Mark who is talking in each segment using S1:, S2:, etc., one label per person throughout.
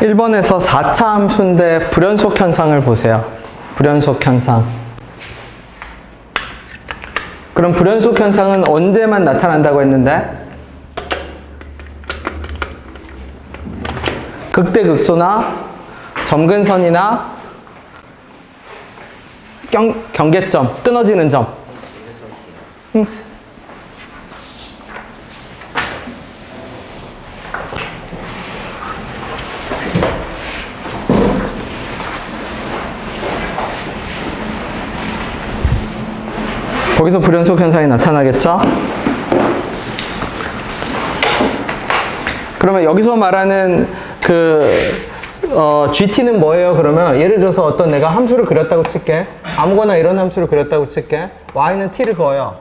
S1: 1번에서 4차 함수인데 불연속 현상을 보세요. 불연속 현상. 그럼 불연속 현상은 언제만 나타난다고 했는데? 극대극소나 점근선이나 경계점, 끊어지는 점. 거기서 불연속 현상이 나타나겠죠? 그러면 여기서 말하는 GT는 뭐예요? 그러면 예를 들어서 어떤 내가 함수를 그렸다고 칠게. 아무거나 이런 함수를 그렸다고 칠게. y는 t를 그어요.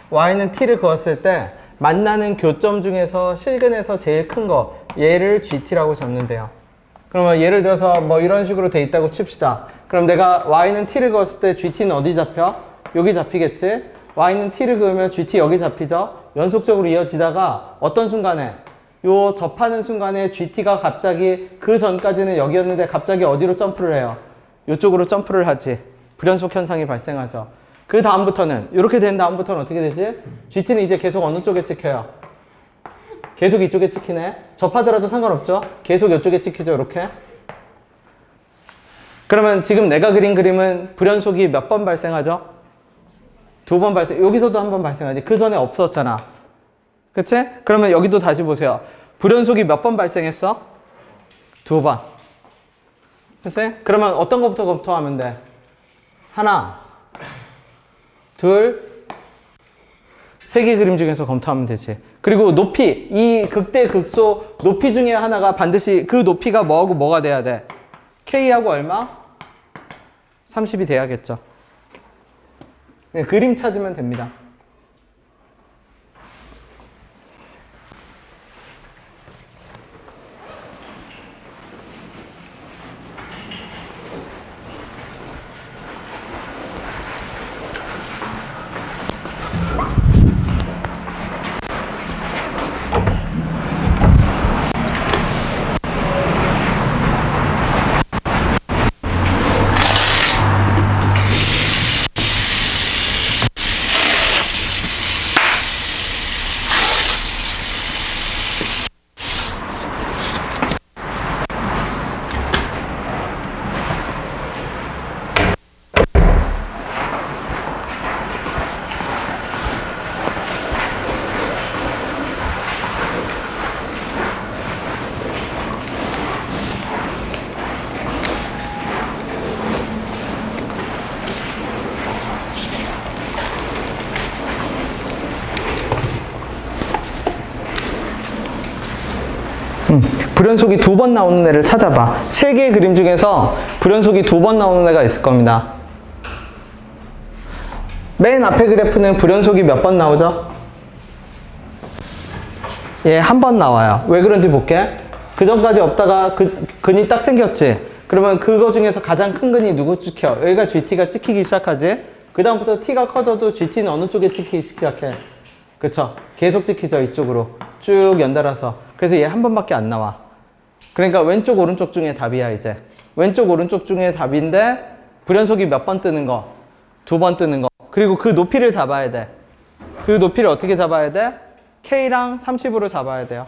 S1: y는 t를 그었을 때 만나는 교점 중에서 실근에서 제일 큰 거, 얘를 GT라고 잡는데요. 그러면 예를 들어서 뭐 이런 식으로 돼 있다고 칩시다. 그럼 내가 y는 t를 그었을 때 GT는 어디 잡혀? 여기 잡히겠지? y는 t를 그으면 GT 여기 잡히죠? 연속적으로 이어지다가 어떤 순간에 요 접하는 순간에 GT가 갑자기 그 전까지는 여기였는데 갑자기 어디로 점프를 해요? 이쪽으로 점프를 하지. 불연속 현상이 발생하죠. 그 다음부터는 이렇게 된 다음부터는 어떻게 되지? GT는 이제 계속 어느 쪽에 찍혀요? 계속 이쪽에 찍히네. 접하더라도 상관없죠? 계속 이쪽에 찍히죠, 이렇게. 그러면 지금 내가 그린 그림은 불연속이 몇 번 발생하죠? 2번 발생. 여기서도 한 번 발생하지. 그 전에 없었잖아. 그치? 그러면 여기도 다시 보세요. 불연속이 몇 번 발생했어? 2번. 그치? 그러면 어떤 것부터 검토하면 돼? 하나, 둘, 세 개 그림 중에서 검토하면 되지. 그리고 높이, 이 극대 극소 높이 중에 하나가 반드시 그 높이가 뭐하고 뭐가 돼야 돼? K하고 얼마? 30이 돼야겠죠. 그냥 그림 찾으면 됩니다. 불연속이 2번 나오는 애를 찾아봐. 3개의 그림 중에서 불연속이 2번 나오는 애가 있을 겁니다. 맨 앞에 그래프는 불연속이 몇 번 나오죠? 예, 한 번 나와요. 왜 그런지 볼게. 그 전까지 없다가 근이 딱 생겼지? 그러면 그거 중에서 가장 큰 근이 누구 찍혀? 여기가 GT가 찍히기 시작하지? 그 다음부터 T가 커져도 GT는 어느 쪽에 찍히기 시작해? 그쵸? 계속 찍히죠, 이쪽으로. 쭉 연달아서. 그래서 얘 한 번밖에 안 나와. 그러니까 왼쪽 오른쪽 중에 답이야, 이제. 왼쪽 오른쪽 중에 답인데 불연속이 몇 번 뜨는 거? 2번 뜨는 거. 그리고 그 높이를 잡아야 돼. 그 높이를 어떻게 잡아야 돼? K랑 30으로 잡아야 돼요.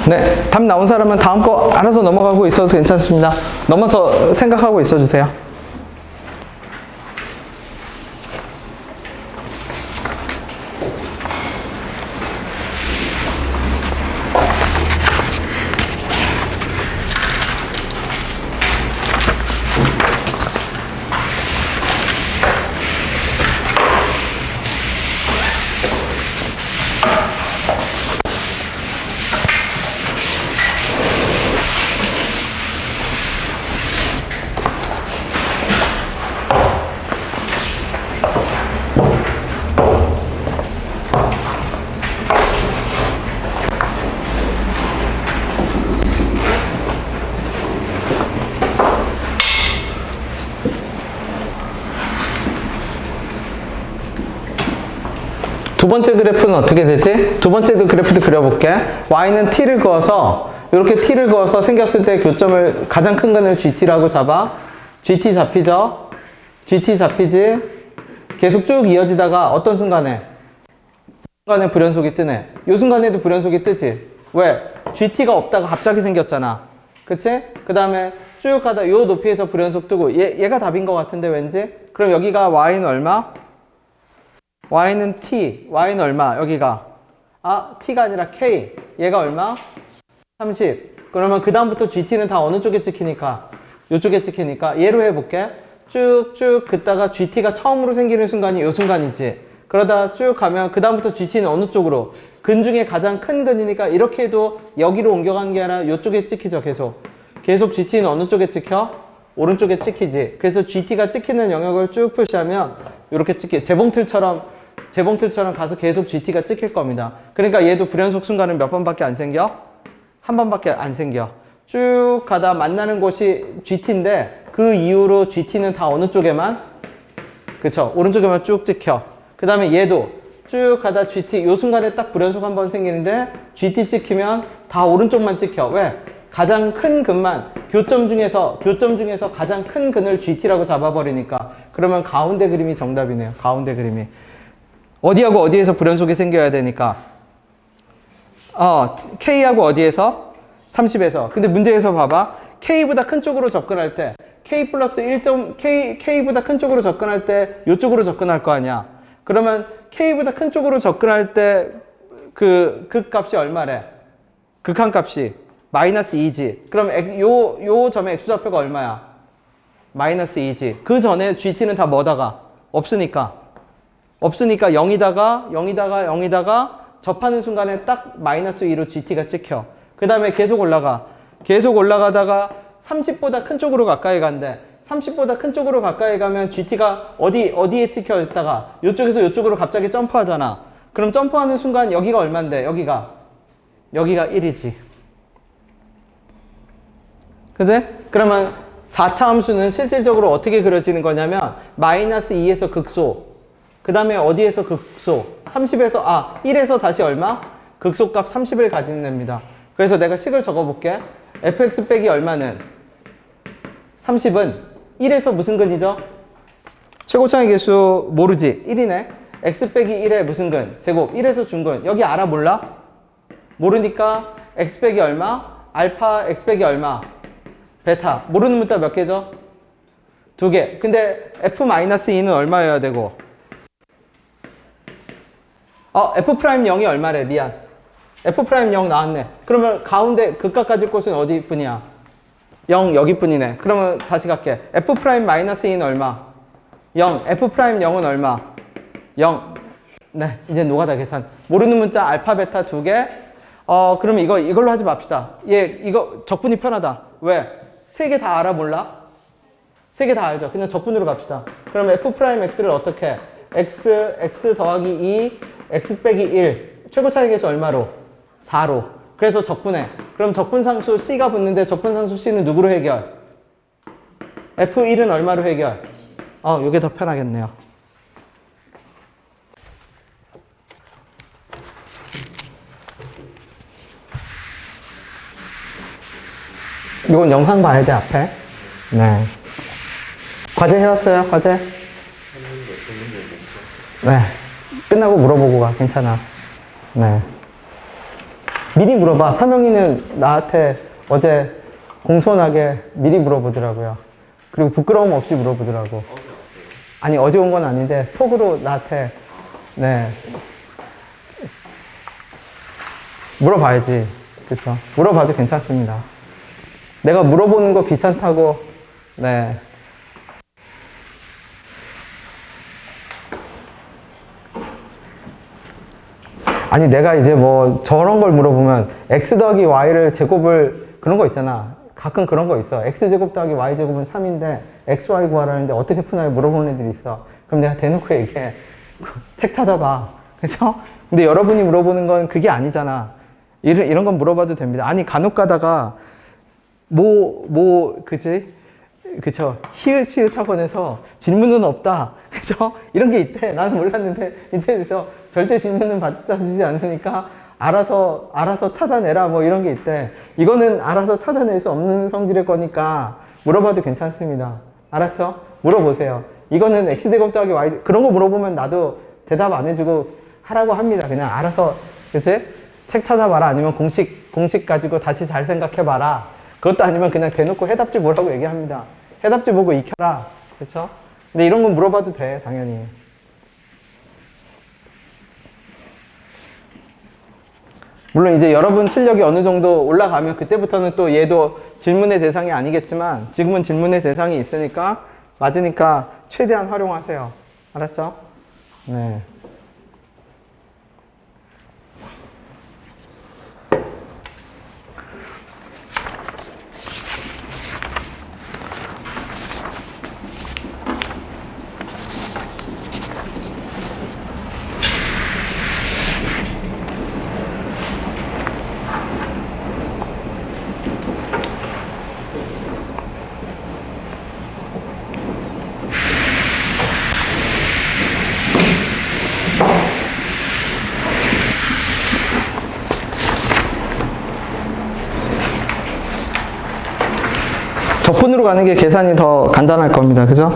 S1: 네, 답 나온 사람은 다음 거 알아서 넘어가고 있어도 괜찮습니다. 넘어서 생각하고 있어 주세요. 번째 그래프는 어떻게 되지? 두 번째 그래프도 그려볼게. y는 t를 그어서 이렇게 t를 그어서 생겼을 때 교점을 가장 큰 근을 gt라고 잡아. gt 잡히죠? gt 잡히지? 계속 쭉 이어지다가 어떤 순간에 불연속이 뜨네. 이 순간에도 불연속이 뜨지. 왜? gt가 없다가 갑자기 생겼잖아. 그치? 그 다음에 쭉 가다 요 높이에서 불연속 뜨고 얘가 답인 것 같은데 왠지? 그럼 여기가 y는 얼마? y는 t, y는 얼마? 여기가 t가 아니라 k. 얘가 얼마? 30. 그러면 그 다음부터 gt는 다 어느 쪽에 찍히니까? 요쪽에 찍히니까 얘로 해볼게. 쭉쭉 긋다가 gt가 처음으로 생기는 순간이 요 순간이지. 그러다 쭉 가면 그 다음부터 gt는 어느 쪽으로? 근 중에 가장 큰 근이니까 이렇게 해도 여기로 옮겨가는 게 아니라 요쪽에 찍히죠. 계속 gt는 어느 쪽에 찍혀? 오른쪽에 찍히지. 그래서 gt가 찍히는 영역을 쭉 표시하면 이렇게 재봉틀처럼 가서 계속 gt가 찍힐 겁니다. 그러니까 얘도 불연속 순간은 몇 번밖에 안 생겨? 한 번밖에 안 생겨. 쭉 가다 만나는 곳이 gt인데 그 이후로 gt는 다 어느 쪽에만? 그쵸? 오른쪽에만 쭉 찍혀. 그 다음에 얘도 쭉 가다 GT 요 순간에 딱 불연속 한 번 생기는데 GT 찍히면 다 오른쪽만 찍혀. 왜? 가장 큰 근만 교점 중에서 가장 큰 근을 GT라고 잡아버리니까. 그러면 가운데 그림이 정답이네요. 가운데 그림이. 어디하고 어디에서 불연속이 생겨야 되니까. K하고 어디에서? 30에서. 근데 문제에서 봐봐. K보다 큰 쪽으로 접근할 때 K 플러스 1K보다 큰 쪽으로 접근할 때 요쪽으로 접근할 거 아니야. 그러면 K보다 큰 쪽으로 접근할 때 극값이 얼마래? 극한값이 마이너스 2지. 그럼 요 점의 x좌표가 얼마야? 마이너스 2지. 그 전에 GT는 다 뭐다가? 없으니까 0이다가 접하는 순간에 딱 마이너스 2로 GT가 찍혀. 그 다음에 계속 올라가다가 30보다 큰 쪽으로 가까이 간대. 30보다 큰 쪽으로 가까이 가면 GT가 어디에 찍혀 있다가 이쪽에서 이쪽으로 갑자기 점프하잖아. 그럼 점프하는 순간 여기가 얼만데? 여기가 1이지. 그지? 그러면 4차 함수는 실질적으로 어떻게 그려지는 거냐면 마이너스 2에서 극소. 그 다음에 어디에서 극소? 1에서 다시 얼마? 극소값 30을 가지는 애입니다. 그래서 내가 식을 적어볼게. fx 빼기 얼마는? 30은 1에서 무슨 근이죠? 최고차의 개수 모르지? 1이네. x 빼기 1의 무슨 근? 제곱. 1에서 중근. 여기 알아 몰라? 모르니까 x 빼기 얼마? 알파 x 빼기 얼마? 베타. 모르는 문자 몇 개죠? 2개. 근데 f-2는 얼마여야 되고? f'0이 얼마래? 미안. f'0 나왔네. 그러면 가운데 극각 가질 곳은 어디 뿐이야? 0 여기 뿐이네. 그러면 다시 갈게. f'-2는 얼마? 0. f'0은 얼마? 0. 네, 이제 노가다 계산. 모르는 문자 알파, 베타 2개. 그러면 이걸로 하지 맙시다. 이거 적분이 편하다. 왜? 3개 다 알아 몰라? 3개 다 알죠? 그냥 적분으로 갑시다. 그럼 f'x를 어떻게? x 더하기 2, x 빼기 1. 최고 차이 계수 얼마로? 4로. 그래서 적분해. 그럼 적분상수 C가 붙는데 적분상수 C는 누구로 해결? F1은 얼마로 해결? 요게 더 편하겠네요. 이건 영상 봐야 돼, 앞에. 네. 과제 해왔어요, 과제? 네. 끝나고 물어보고 가, 괜찮아. 네. 미리 물어봐. 서명이는 나한테 어제 공손하게 미리 물어보더라고요. 그리고 부끄러움 없이 물어보더라고. 아니, 어제 온 건 아닌데, 톡으로 나한테, 네. 물어봐야지. 그쵸? 물어봐도 괜찮습니다. 내가 물어보는 거 귀찮다고, 네. 아니, 내가 이제 뭐 저런 걸 물어보면 x 더하기 y를 제곱을 그런 거 있잖아. 가끔 그런 거 있어. x제곱 더하기 y제곱은 3인데 xy 구하라는데 어떻게 푸나요? 물어보는 애들이 있어. 그럼 내가 대놓고 얘기해. 책 찾아봐. 그쵸? 근데 여러분이 물어보는 건 그게 아니잖아. 이런 건 물어봐도 됩니다. 아니, 간혹 가다가 그치? 그쵸? 히읗 학원에서 질문은 없다. 그쵸? 이런 게 있대. 나는 몰랐는데 인터넷에서 절대 질문은 받아주지 않으니까 알아서 찾아내라 뭐 이런 게 있대. 이거는 알아서 찾아낼 수 없는 성질의 거니까 물어봐도 괜찮습니다. 알았죠? 물어보세요. 이거는 x제곱 더하기 y 그런 거 물어보면 나도 대답 안 해주고 하라고 합니다. 그냥 알아서 그치? 책 찾아봐라. 아니면 공식 가지고 다시 잘 생각해봐라. 그것도 아니면 그냥 대놓고 해답지 뭐라고 얘기합니다. 해답지 보고 익혀라. 그쵸? 근데 이런 건 물어봐도 돼, 당연히. 물론 이제 여러분 실력이 어느 정도 올라가면 그때부터는 또 얘도 질문의 대상이 아니겠지만 지금은 질문의 대상이 있으니까 맞으니까 최대한 활용하세요. 알았죠? 네. 적분으로 가는 게 계산이 더 간단할 겁니다. 그죠?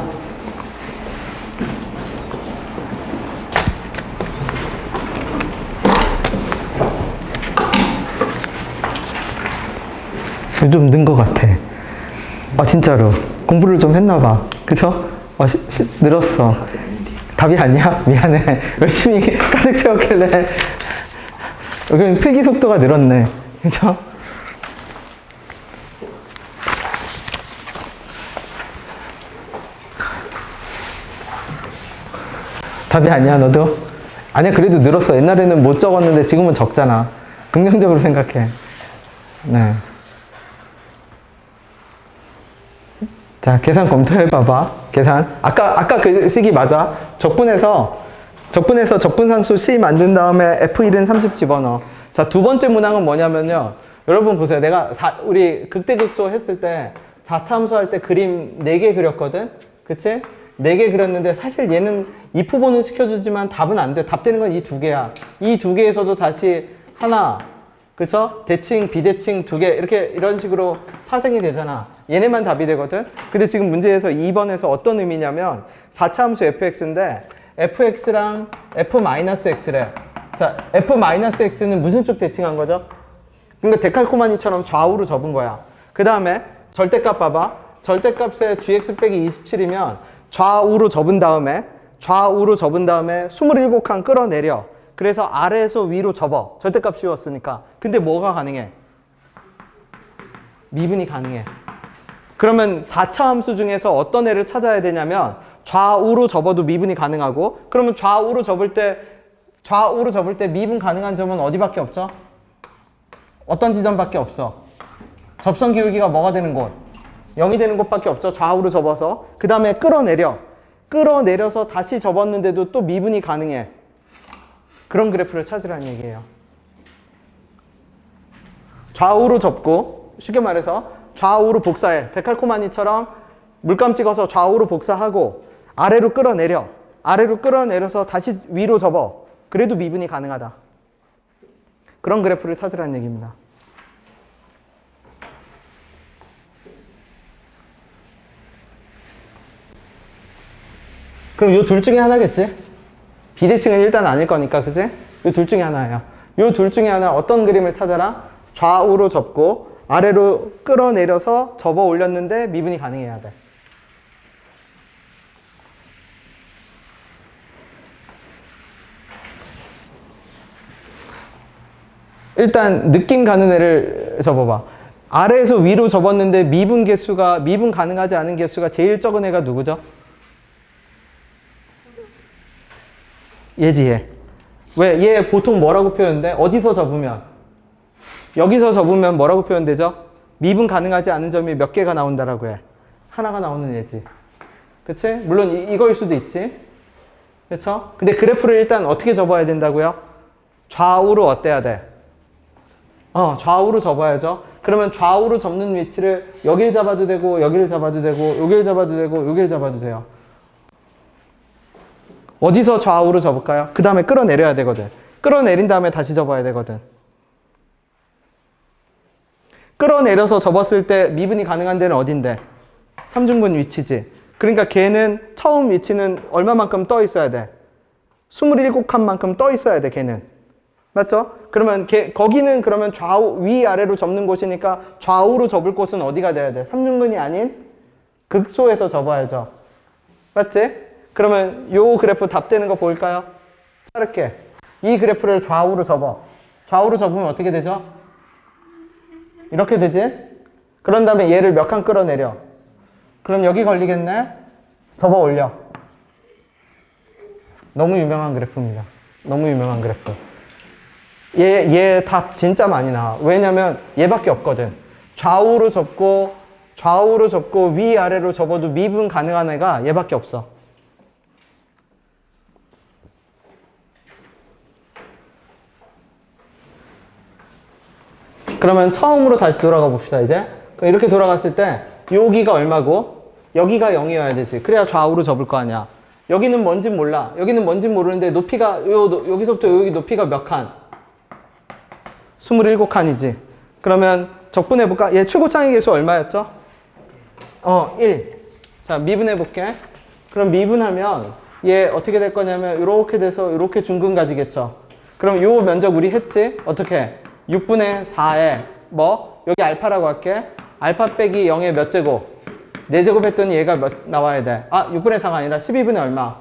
S1: 좀 는 것 같아. 진짜로. 공부를 좀 했나 봐. 그죠? 늘었어. 답이 아니야? 미안해. 열심히 가득 채웠길래. 그럼 필기 속도가 늘었네. 그죠? 답이 아니야, 너도? 아니야, 그래도 늘었어. 옛날에는 못 적었는데 지금은 적잖아. 긍정적으로 생각해. 네. 자, 계산 검토해봐봐. 계산. 아까 그 식이 맞아. 적분해서 적분산수 C 만든 다음에 F1은 30 집어넣어. 자, 두 번째 문항은 뭐냐면요. 여러분 보세요. 내가 우리 극대극소 했을 때 4차 함수할 때 그림 4개 그렸거든? 그치? 4개 그렸는데 사실 얘는 if보는 시켜주지만 답은 안 돼. 답 되는 건 이 두 개야. 이 두 개에서도 다시 하나, 그쵸? 대칭, 비대칭 두 개 이런 식으로 파생이 되잖아. 얘네만 답이 되거든. 근데 지금 문제에서 2번에서 어떤 의미냐면 4차 함수 fx인데 fx랑 f-x래. 자, f-x는 무슨 쪽 대칭한 거죠? 그러니까 데칼코마니처럼 좌우로 접은 거야. 그 다음에 절대값 봐봐. 절대값에 gx 빼기 27이면 좌우로 접은 다음에 27칸 끌어내려. 그래서 아래에서 위로 접어. 절대값 씌웠으니까. 근데 뭐가 가능해? 미분이 가능해. 그러면 4차 함수 중에서 어떤 애를 찾아야 되냐면 좌우로 접어도 미분이 가능하고, 그러면 좌우로 접을 때 미분 가능한 점은 어디밖에 없죠? 어떤 지점밖에 없어? 접선 기울기가 뭐가 되는 곳? 0이 되는 곳밖에 없죠. 좌우로 접어서. 그 다음에 끌어내려서 다시 접었는데도 또 미분이 가능해. 그런 그래프를 찾으라는 얘기예요. 좌우로 접고, 쉽게 말해서 좌우로 복사해. 데칼코마니처럼 물감 찍어서 좌우로 복사하고 아래로 끌어내려서 다시 위로 접어. 그래도 미분이 가능하다. 그런 그래프를 찾으라는 얘기입니다. 그럼 요 둘 중에 하나겠지? 비대칭은 일단 아닐 거니까, 그치? 요 둘 중에 하나예요. 요 둘 중에 하나 어떤 그림을 찾아라? 좌우로 접고 아래로 끌어내려서 접어 올렸는데 미분이 가능해야 돼. 일단 느낌 가는 애를 접어봐. 아래에서 위로 접었는데 미분 가능하지 않은 개수가 제일 적은 애가 누구죠? 얘지, 얘. 왜? 얘 보통 뭐라고 표현돼? 어디서 접으면? 여기서 접으면 뭐라고 표현되죠? 미분 가능하지 않은 점이 몇 개가 나온다라고 해. 하나가 나오는 얘지. 그치? 물론 이거일 수도 있지. 그쵸? 근데 그래프를 일단 어떻게 접어야 된다고요? 좌우로 어때야 돼? 좌우로 접어야죠. 그러면 좌우로 접는 위치를 여길 잡아도 되고, 여기를 잡아도 되고, 여길 잡아도 되고, 여길 잡아도 돼요. 어디서 좌우로 접을까요? 그 다음에 끌어내려야 되거든. 끌어내린 다음에 다시 접어야 되거든. 끌어내려서 접었을 때 미분이 가능한 데는 어딘데? 삼중근 위치지. 그러니까 걔는 처음 위치는 얼마만큼 떠 있어야 돼? 27칸만큼 떠 있어야 돼, 걔는. 맞죠? 그러면 거기는 그러면 좌우, 위아래로 접는 곳이니까 좌우로 접을 곳은 어디가 돼야 돼? 삼중근이 아닌 극소에서 접어야죠. 맞지? 그러면 요 그래프 답되는 거 보일까요? 자를게. 이 그래프를 좌우로 접어. 좌우로 접으면 어떻게 되죠? 이렇게 되지? 그런 다음에 얘를 몇 칸 끌어내려. 그럼 여기 걸리겠네? 접어 올려. 너무 유명한 그래프입니다. 너무 유명한 그래프. 얘 답 진짜 많이 나와. 왜냐면 얘밖에 없거든. 좌우로 접고 위아래로 접어도 미분 가능한 애가 얘밖에 없어. 그러면 처음으로 다시 돌아가 봅시다, 이제. 이렇게 돌아갔을 때, 여기가 얼마고, 여기가 0이어야 되지. 그래야 좌우로 접을 거 아니야. 여기는 뭔진 몰라. 여기는 뭔진 모르는데, 높이가, 여기서부터 여기 높이가 몇 칸? 27칸이지. 그러면 적분해볼까? 얘 최고 창의 계수 얼마였죠? 1. 자, 미분해볼게. 그럼 미분하면, 얘 어떻게 될 거냐면, 이렇게 돼서 이렇게 중근 가지겠죠. 그럼 요 면적 우리 했지? 어떻게? 6분의 4에 여기 알파라고 할게. 알파 빼기 0의 몇 제곱? 4제곱 했더니 얘가 몇 나와야 돼? 6분의 4가 아니라 12분의 얼마?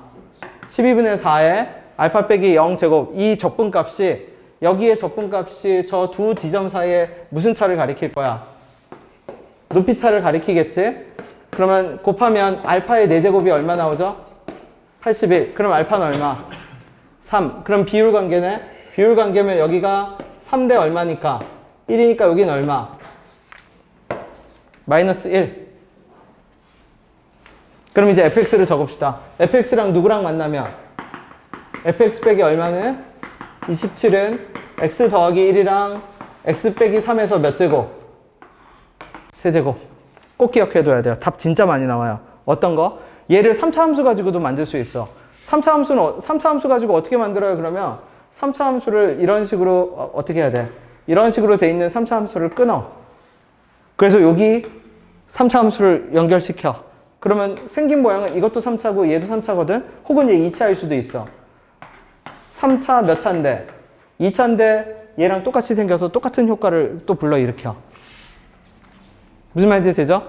S1: 12분의 4에 알파 빼기 0제곱. 이 적분값이, 여기에 적분값이 저 두 지점 사이에 무슨 차를 가리킬 거야? 높이 차를 가리키겠지? 그러면 곱하면 알파의 4제곱이 얼마 나오죠? 81. 그럼 알파는 얼마? 3. 그럼 비율 관계네? 비율 관계면 여기가 3대 얼마니까? 1이니까 여긴 얼마? 마이너스 1. 그럼 이제 fx를 적읍시다. fx랑 누구랑 만나면? fx 빼기 얼마는? 27은 x 더하기 1이랑 x 빼기 3에서 몇 제곱? 세제곱. 꼭 기억해둬야 돼요. 답 진짜 많이 나와요. 어떤 거? 얘를 3차 함수 가지고도 만들 수 있어. 3차 함수 가지고 어떻게 만들어요, 그러면? 3차 함수를 이런 식으로 어떻게 해야 돼? 이런 식으로 돼 있는 3차 함수를 끊어. 그래서 여기 3차 함수를 연결시켜. 그러면 생긴 모양은 이것도 3차고 얘도 3차거든? 혹은 얘 2차일 수도 있어. 3차 몇 차인데? 2차인데 얘랑 똑같이 생겨서 똑같은 효과를 또 불러일으켜. 무슨 말인지 되죠?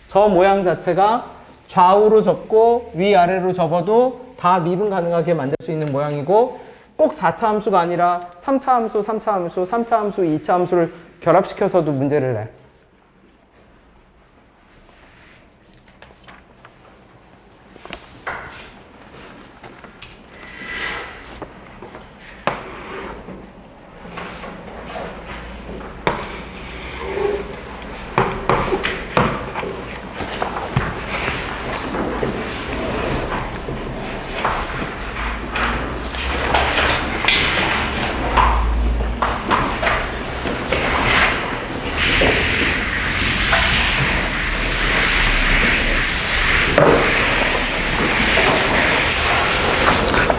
S1: 저 모양 자체가 좌우로 접고 위아래로 접어도 다 미분 가능하게 만들 수 있는 모양이고, 꼭 4차 함수가 아니라 3차 함수, 3차 함수, 3차 함수, 2차 함수를 결합시켜서도 문제를 내.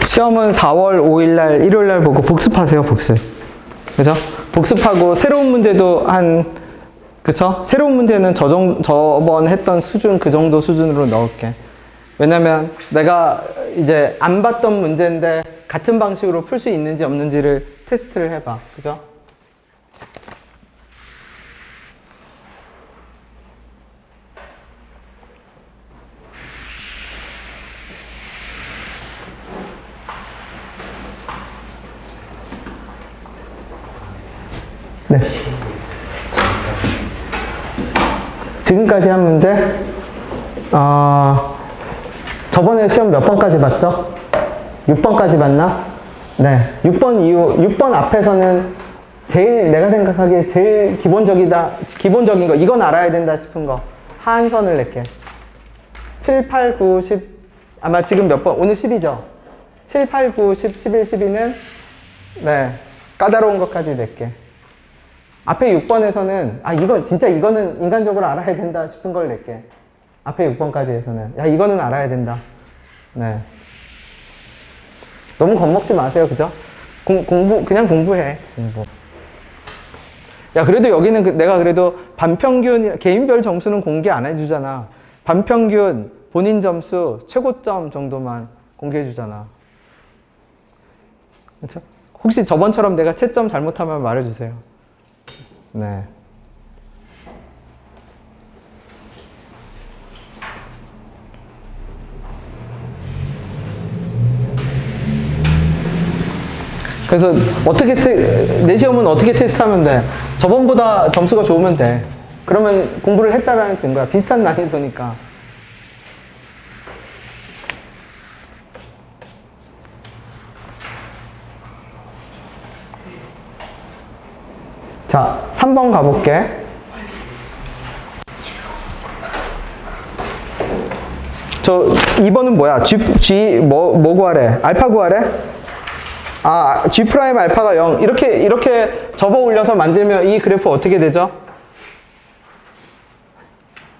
S1: 시험은 4월 5일날, 일요일날 보고 복습하세요, 복습. 그죠? 복습하고 새로운 문제도 그쵸? 새로운 문제는 저번 했던 수준, 그 정도 수준으로 넣을게. 왜냐면 내가 이제 안 봤던 문제인데 같은 방식으로 풀 수 있는지 없는지를 테스트를 해봐. 그죠? 네. 지금까지 한 문제, 저번에 시험 몇 번까지 봤죠? 6번까지 봤나? 네. 6번 앞에서는 제일 내가 생각하기에 제일 기본적인 거, 이건 알아야 된다 싶은 거, 하한선을 낼게. 7, 8, 9, 10, 아마 지금 몇 번? 오늘 10이죠? 7, 8, 9, 10, 11, 12는, 네. 까다로운 것까지 낼게. 앞에 6번에서는 이거는 인간적으로 알아야 된다 싶은 걸 낼게. 앞에 6번까지 해서는 이거는 알아야 된다. 네. 너무 겁먹지 마세요. 그죠? 그냥 공부해. 공부. 야, 그래도 여기는 내가 그래도 반평균, 개인별 점수는 공개 안 해주잖아. 반평균, 본인 점수, 최고점 정도만 공개해주잖아. 그쵸? 혹시 저번처럼 내가 채점 잘못하면 말해주세요. 네. 그래서 어떻게 내 시험은 어떻게 테스트하면 돼? 저번보다 점수가 좋으면 돼. 그러면 공부를 했다라는 증거야. 비슷한 난이도니까. 자, 3번 가볼게. 저 2번은 뭐야? 뭐 구하래? 알파 구하래? 아, G 프라임 알파가 0. 이렇게 접어 올려서 만들면 이 그래프 어떻게 되죠?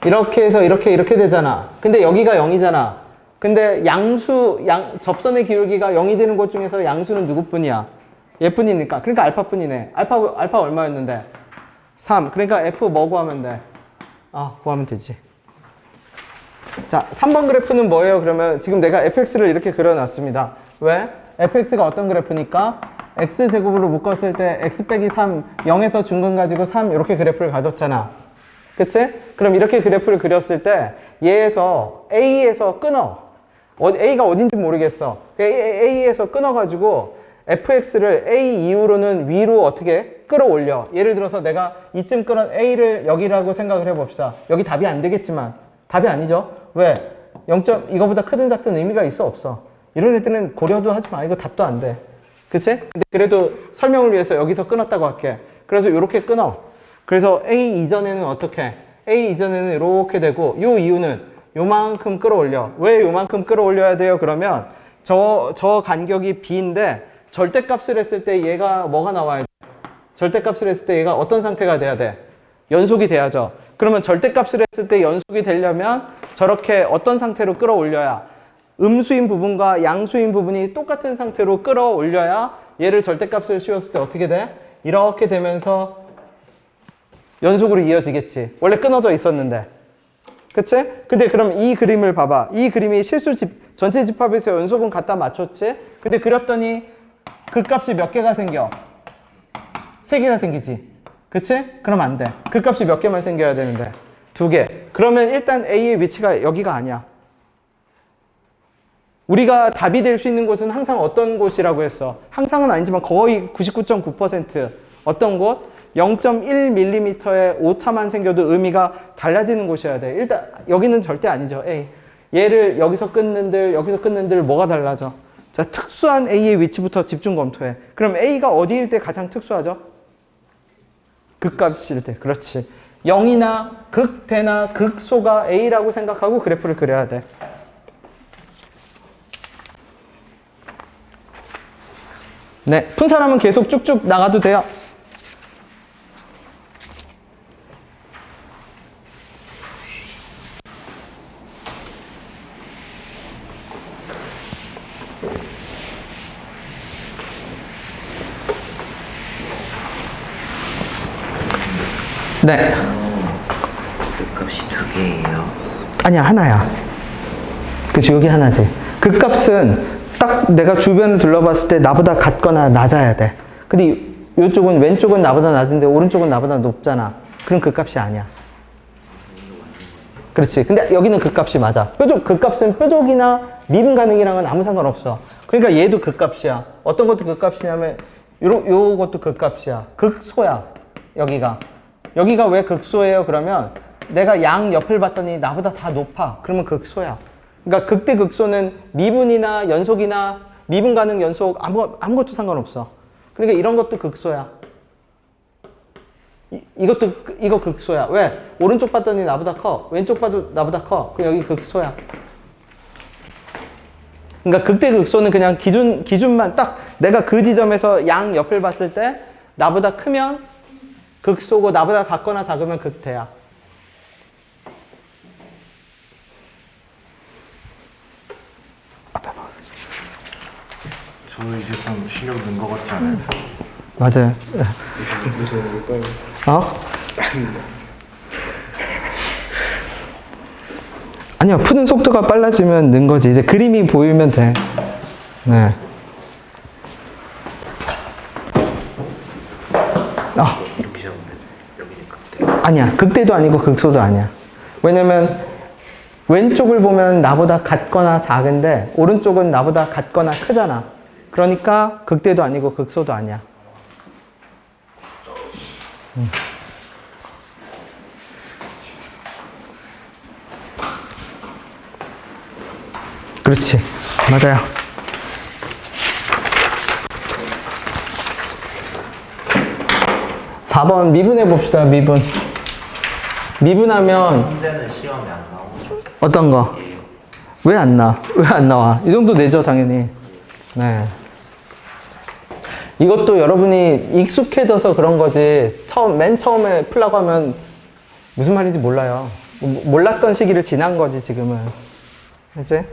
S1: 이렇게 해서 이렇게 되잖아. 근데 여기가 0이잖아. 근데 접선의 기울기가 0이 되는 것 중에서 양수는 누구뿐이야? 얘뿐이니까. 그러니까 알파뿐이네. 알파 얼마였는데? 3. 그러니까 F 뭐 구하면 돼? 구하면 되지. 자, 3번 그래프는 뭐예요? 그러면 지금 내가 fx를 이렇게 그려놨습니다. 왜? fx가 어떤 그래프니까 x제곱으로 묶었을 때 x 빼기 3, 0에서 중근 가지고 3 이렇게 그래프를 가졌잖아. 그치? 그럼 이렇게 그래프를 그렸을 때 얘에서 A에서 끊어. A가 어딘지 모르겠어. A에서 끊어가지고 fx를 A 이후로는 위로 어떻게 끌어올려. 예를 들어서 내가 이쯤 끌어 A를 여기라고 생각을 해봅시다. 여기 답이 안 되겠지만 답이 아니죠. 왜? 0점 이거보다 크든 작든 의미가 있어 없어? 이런 애들은 고려도 하지 마. 이거 답도 안 돼. 그치? 근데 그래도 설명을 위해서 여기서 끊었다고 할게. 그래서 이렇게 끊어. 그래서 A 이전에는 어떻게? A 이전에는 이렇게 되고 요 이유는 요만큼 끌어올려. 왜 요만큼 끌어올려야 돼요? 그러면 저 간격이 B인데 절대값을 했을 때 얘가 뭐가 나와야 돼? 절대값을 했을 때 얘가 어떤 상태가 돼야 돼? 연속이 돼야죠. 그러면 절대값을 했을 때 연속이 되려면 저렇게 어떤 상태로 끌어올려야 음수인 부분과 양수인 부분이 똑같은 상태로 끌어올려야 얘를 절대값을 씌웠을 때 어떻게 돼? 이렇게 되면서 연속으로 이어지겠지. 원래 끊어져 있었는데. 그치? 근데 그럼 이 그림을 봐봐. 이 그림이 전체 집합에서 연속은 갖다 맞췄지? 근데 그렸더니 그 값이 몇 개가 생겨? 3개가 생기지. 그치? 그럼 안 돼. 그 값이 몇 개만 생겨야 되는데 2개. 그러면 일단 A의 위치가 여기가 아니야. 우리가 답이 될 수 있는 곳은 항상 어떤 곳이라고 했어? 항상은 아니지만 거의 99.9% 어떤 곳? 0.1mm의 오차만 생겨도 의미가 달라지는 곳이어야 돼. 일단 여기는 절대 아니죠. A. 얘를 여기서 끊는들 뭐가 달라져? 자, 특수한 A의 위치부터 집중 검토해. 그럼 A가 어디일 때 가장 특수하죠? 극값일 때. 그렇지. 0이나 극대나 극소가 A라고 생각하고 그래프를 그려야 돼. 네, 푼 사람은 계속 쭉쭉 나가도 돼요. 네.
S2: 값이 2개예요.
S1: 아니야, 하나야. 그치, 여기 하나지. 그 값은 딱 내가 주변을 둘러봤을 때 나보다 같거나 낮아야 돼. 근데 이쪽은 왼쪽은 나보다 낮은데 오른쪽은 나보다 높잖아. 그럼 그 값이 아니야. 그렇지. 근데 여기는 그 값이 맞아. 그 값은 뾰족이나 미분 가능이랑은 아무 상관없어. 그러니까 얘도 그 값이야. 어떤 것도 그 값이냐면 요것도 그 값이야. 극소야. 여기가 왜 극소예요? 그러면 내가 양 옆을 봤더니 나보다 다 높아. 그러면 극소야. 그러니까 극대 극소는 미분이나 연속이나 미분 가능 연속 아무것도 상관없어. 그러니까 이런 것도 극소야. 이거 극소야. 왜? 오른쪽 봤더니 나보다 커. 왼쪽 봐도 나보다 커. 그럼 여기 극소야. 그러니까 극대 극소는 그냥 기준만 딱 내가 그 지점에서 양 옆을 봤을 때 나보다 크면 극소고 나보다 같거나 작으면 극대야.
S3: 저 이제 좀 실력 는 것 같지 않아요?
S1: 맞아요. 어? 아니요, 푸는 속도가 빨라지면 는 거지. 이제 그림이 보이면 돼. 네.
S2: 이렇게 잡으면 여기니까.
S1: 아니야. 극대도 아니고 극소도 아니야. 왜냐면 왼쪽을 보면 나보다 같거나 작은데 오른쪽은 나보다 같거나 크잖아. 그러니까 극대도 아니고 극소도 아니야. 그렇지. 맞아요. (4번) 미분해 봅시다. 미분하면
S2: 문제는 시험에 안 나오죠.
S1: 어떤 거? 왜 안 나? 왜 안 나와? 이 정도 내죠, 당연히. 네. 이것도 여러분이 익숙해져서 그런 거지. 맨 처음에 풀라고 하면 무슨 말인지 몰라요. 몰랐던 시기를 지난 거지, 지금은. 그치?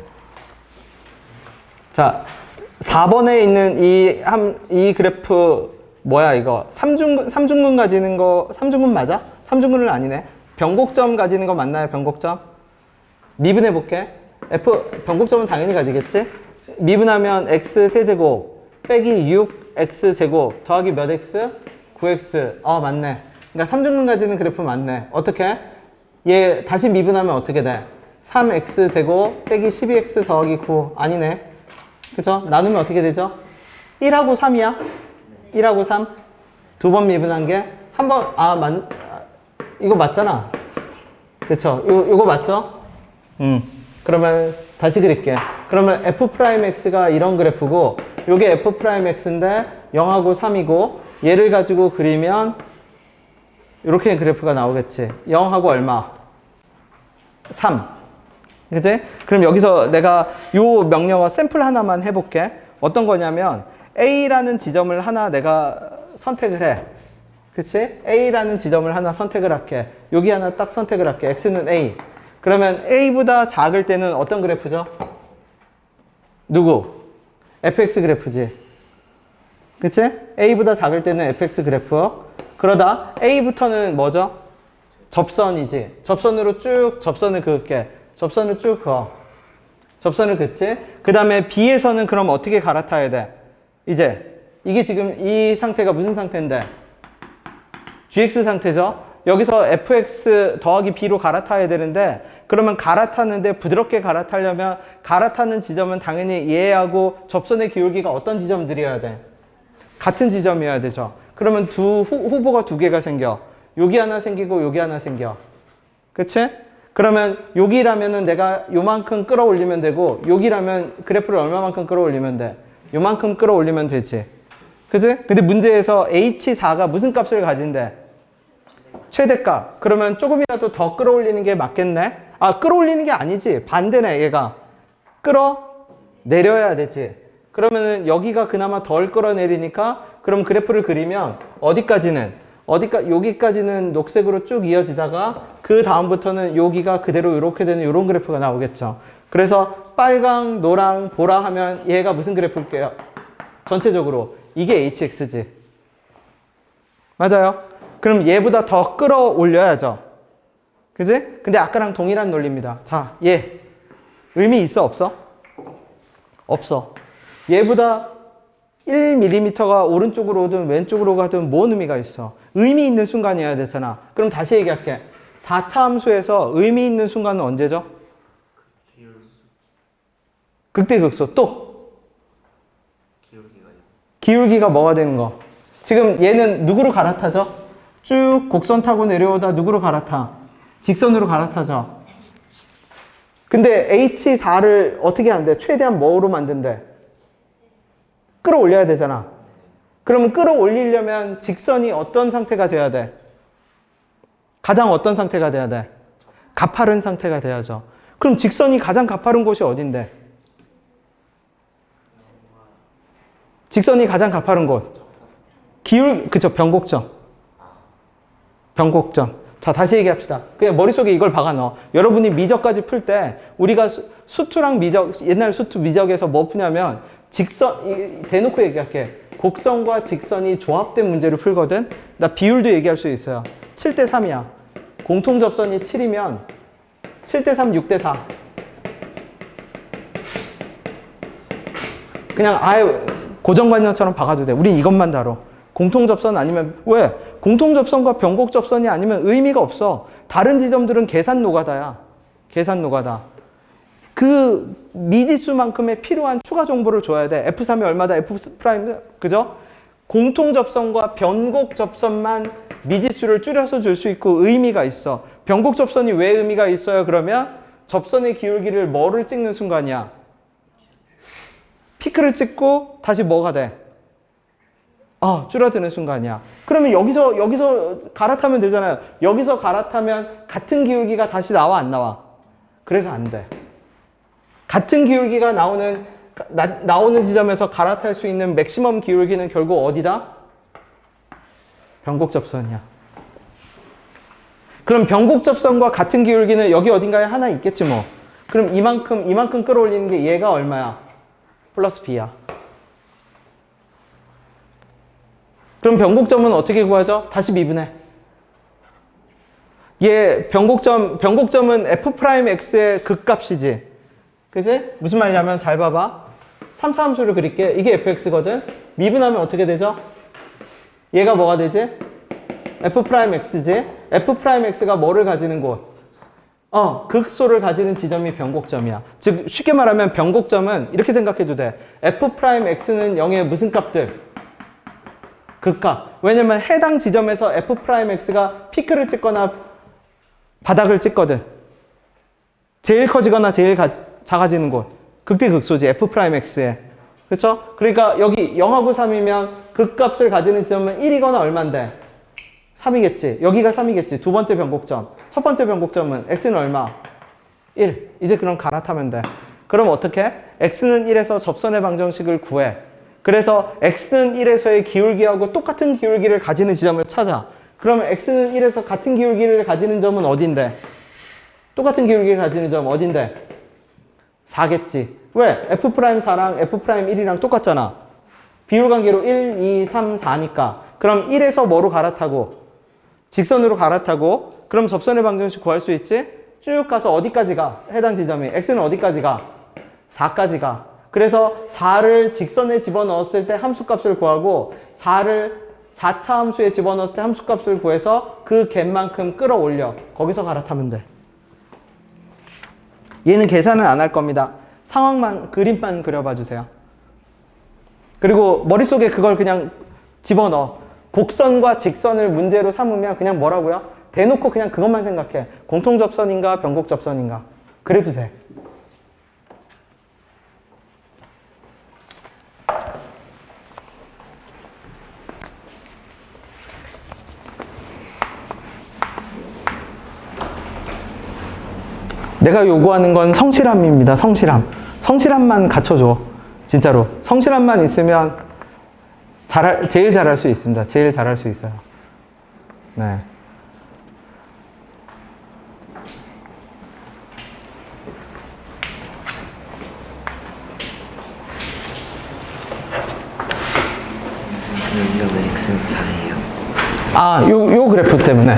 S1: 자, 4번에 있는 이 그래프, 뭐야, 이거? 삼중근 가지는 거, 삼중근 맞아? 삼중근은 아니네. 변곡점 가지는 거 맞나요, 변곡점? 미분해 볼게. 변곡점은 당연히 가지겠지? 미분하면 x 세제곱 빼기 6x 제곱 더하기 몇 x? 9x. 맞네. 그러니까 삼중근 가지는 그래프 맞네. 어떻게? 얘 다시 미분하면 어떻게 돼? 3x 제곱 빼기 12x 더하기 9. 아니네. 그죠? 나누면 어떻게 되죠? 1하고 3이야? 1하고 3. 두 번 미분한 게 한 번, 이거 맞잖아. 그쵸? 요거 맞죠? 그러면 다시 그릴게. 그러면 f'x가 이런 그래프고 요게 f'x인데 0하고 3이고 얘를 가지고 그리면 이렇게 그래프가 나오겠지. 0하고 얼마? 3. 그치? 그럼 여기서 내가 요 명령어 샘플 하나만 해볼게. 어떤 거냐면 A라는 지점을 하나 내가 선택을 해. 그치? A라는 지점을 하나 선택을 할게. 여기 하나 딱 선택을 할게. X는 A. 그러면 A보다 작을 때는 어떤 그래프죠? 누구? fx 그래프지. 그치? A보다 작을 때는 fx 그래프. 그러다 A부터는 뭐죠? 접선이지. 접선으로 쭉 접선을 그을게. 접선을 쭉 그어. 접선을 긋지. 그 다음에 B에서는 그럼 어떻게 갈아타야 돼? 이제 이게 지금 이 상태가 무슨 상태인데? gx 상태죠. 여기서 fx 더하기 b로 갈아타야 되는데 그러면 갈아타는데 부드럽게 갈아타려면 갈아타는 지점은 당연히 얘하고 접선의 기울기가 어떤 지점들이어야 돼? 같은 지점이어야 되죠. 그러면 후보가 두 개가 생겨. 여기 하나 생기고 여기 하나 생겨. 그치? 그러면 여기라면은 내가 요만큼 끌어올리면 되고 여기라면 그래프를 얼마만큼 끌어올리면 돼? 요만큼 끌어올리면 되지. 그치? 근데 문제에서 h4가 무슨 값을 가진대? 최대값. 그러면 조금이라도 더 끌어올리는 게 맞겠네? 끌어올리는 게 아니지. 반대네, 얘가. 끌어내려야 되지. 그러면은 여기가 그나마 덜 끌어내리니까 그럼 그래프를 그리면 여기까지는 녹색으로 쭉 이어지다가 그 다음부터는 여기가 그대로 이렇게 되는 이런 그래프가 나오겠죠. 그래서 빨강, 노랑, 보라 하면 얘가 무슨 그래프일게요? 전체적으로. 이게 hx지. 맞아요? 그럼 얘보다 더 끌어올려야죠. 그지? 근데 아까랑 동일한 논리입니다. 자, 얘. 의미 있어, 없어? 없어. 얘보다 1mm가 오른쪽으로 오든 왼쪽으로 가든 뭔 의미가 있어? 의미 있는 순간이어야 되잖아. 그럼 다시 얘기할게. 4차 함수에서 의미 있는 순간은 언제죠? 극대 극소. 또? 기울기가 뭐가 되는 거? 지금 얘는 누구로 갈아타죠? 쭉 곡선 타고 내려오다 누구로 갈아타? 직선으로 갈아타죠. 근데 H4를 어떻게 한대? 최대한 뭐로 만든대? 끌어올려야 되잖아. 그러면 끌어올리려면 직선이 어떤 상태가 돼야 돼? 가장 어떤 상태가 돼야 돼? 가파른 상태가 돼야죠. 그럼 직선이 가장 가파른 곳이 어딘데? 직선이 가장 가파른 곳. 그쵸, 변곡점. 변곡점. 자, 다시 얘기합시다. 그냥 머릿속에 이걸 박아 넣어. 여러분이 미적까지 풀 때 우리가 수투랑 미적, 옛날 수투 미적에서 뭐 푸냐면 대놓고 얘기할게. 곡선과 직선이 조합된 문제를 풀거든. 나 비율도 얘기할 수 있어요. 7대 3이야. 공통 접선이 7이면 7대 3, 6대 4. 그냥 아예 고정관념처럼 박아도 돼. 우린 이것만 다뤄. 공통 접선 아니면 왜? 공통 접선과 변곡 접선이 아니면 의미가 없어. 다른 지점들은 계산 노가다야. 계산 노가다. 그 미지수만큼의 필요한 추가 정보를 줘야 돼. F3이 얼마다, F 프라임, 그죠? 공통 접선과 변곡 접선만 미지수를 줄여서 줄 수 있고 의미가 있어. 변곡 접선이 왜 의미가 있어요? 그러면 접선의 기울기를 뭐를 찍는 순간이야? 피크를 찍고 다시 뭐가 돼? 줄어드는 순간이야. 그러면 여기서 갈아타면 되잖아요. 여기서 갈아타면 같은 기울기가 다시 나와, 안 나와? 그래서 안 돼. 같은 기울기가 나오는 지점에서 갈아탈 수 있는 맥시멈 기울기는 결국 어디다? 변곡 접선이야. 그럼 변곡 접선과 같은 기울기는 여기 어딘가에 하나 있겠지 뭐. 그럼 이만큼 끌어올리는 게 얘가 얼마야? 플러스 B야. 그럼 변곡점은 어떻게 구하죠? 다시 미분해. 얘 변곡점은 F'X의 극값이지. 그치? 무슨 말이냐면 잘 봐봐. 3차 함수를 그릴게. 이게 fx거든. 미분하면 어떻게 되죠? 얘가 뭐가 되지? F'X지. F'X가 뭐를 가지는 곳? 극소를 가지는 지점이 변곡점이야. 즉 쉽게 말하면 변곡점은 이렇게 생각해도 돼. F'X는 0의 무슨 값들? 극값. 왜냐면 해당 지점에서 F'X가 피크를 찍거나 바닥을 찍거든. 제일 커지거나 제일 작아지는 곳. 극대극소지. F'X에. 그쵸? 그러니까 여기 0하고 3이면 극값을 가지는 지점은 1이거나 얼만데? 3이겠지. 여기가 3이겠지. 두 번째 변곡점. 첫 번째 변곡점은 X는 얼마? 1. 이제 그럼 갈아타면 돼. 그럼 어떻게? X는 1에서 접선의 방정식을 구해. 그래서 X는 1에서의 기울기하고 똑같은 기울기를 가지는 지점을 찾아. 그러면 X는 1에서 같은 기울기를 가지는 점은 어딘데? 똑같은 기울기를 가지는 점 어딘데? 4겠지. 왜? F'4랑 F'1이랑 똑같잖아. 비율관계로 1, 2, 3, 4니까. 그럼 1에서 뭐로 갈아타고? 직선으로 갈아타고. 그럼 접선의 방정식 구할 수 있지? 쭉 가서 어디까지 가? 해당 지점이. X는 어디까지 가? 4까지 가. 그래서 4를 직선에 집어넣었을 때 함수값을 구하고 4를 4차 함수에 집어넣었을 때 함수값을 구해서 그 갭만큼 끌어올려. 거기서 갈아타면 돼. 얘는 계산은 안 할 겁니다. 상황만, 그림만 그려봐 주세요. 그리고 머릿속에 그걸 그냥 집어넣어. 곡선과 직선을 문제로 삼으면 그냥 뭐라고요? 대놓고 그냥 그것만 생각해. 공통접선인가 변곡접선인가. 그래도 돼. 내가 요구하는 건 성실함입니다. 성실함. 성실함만 갖춰줘. 진짜로. 성실함만 있으면 제일 잘할 수 있습니다. 제일 잘할 수 있어요. 네.
S2: 여기가 왜 X는 4예요?
S1: 요 그래프 때문에.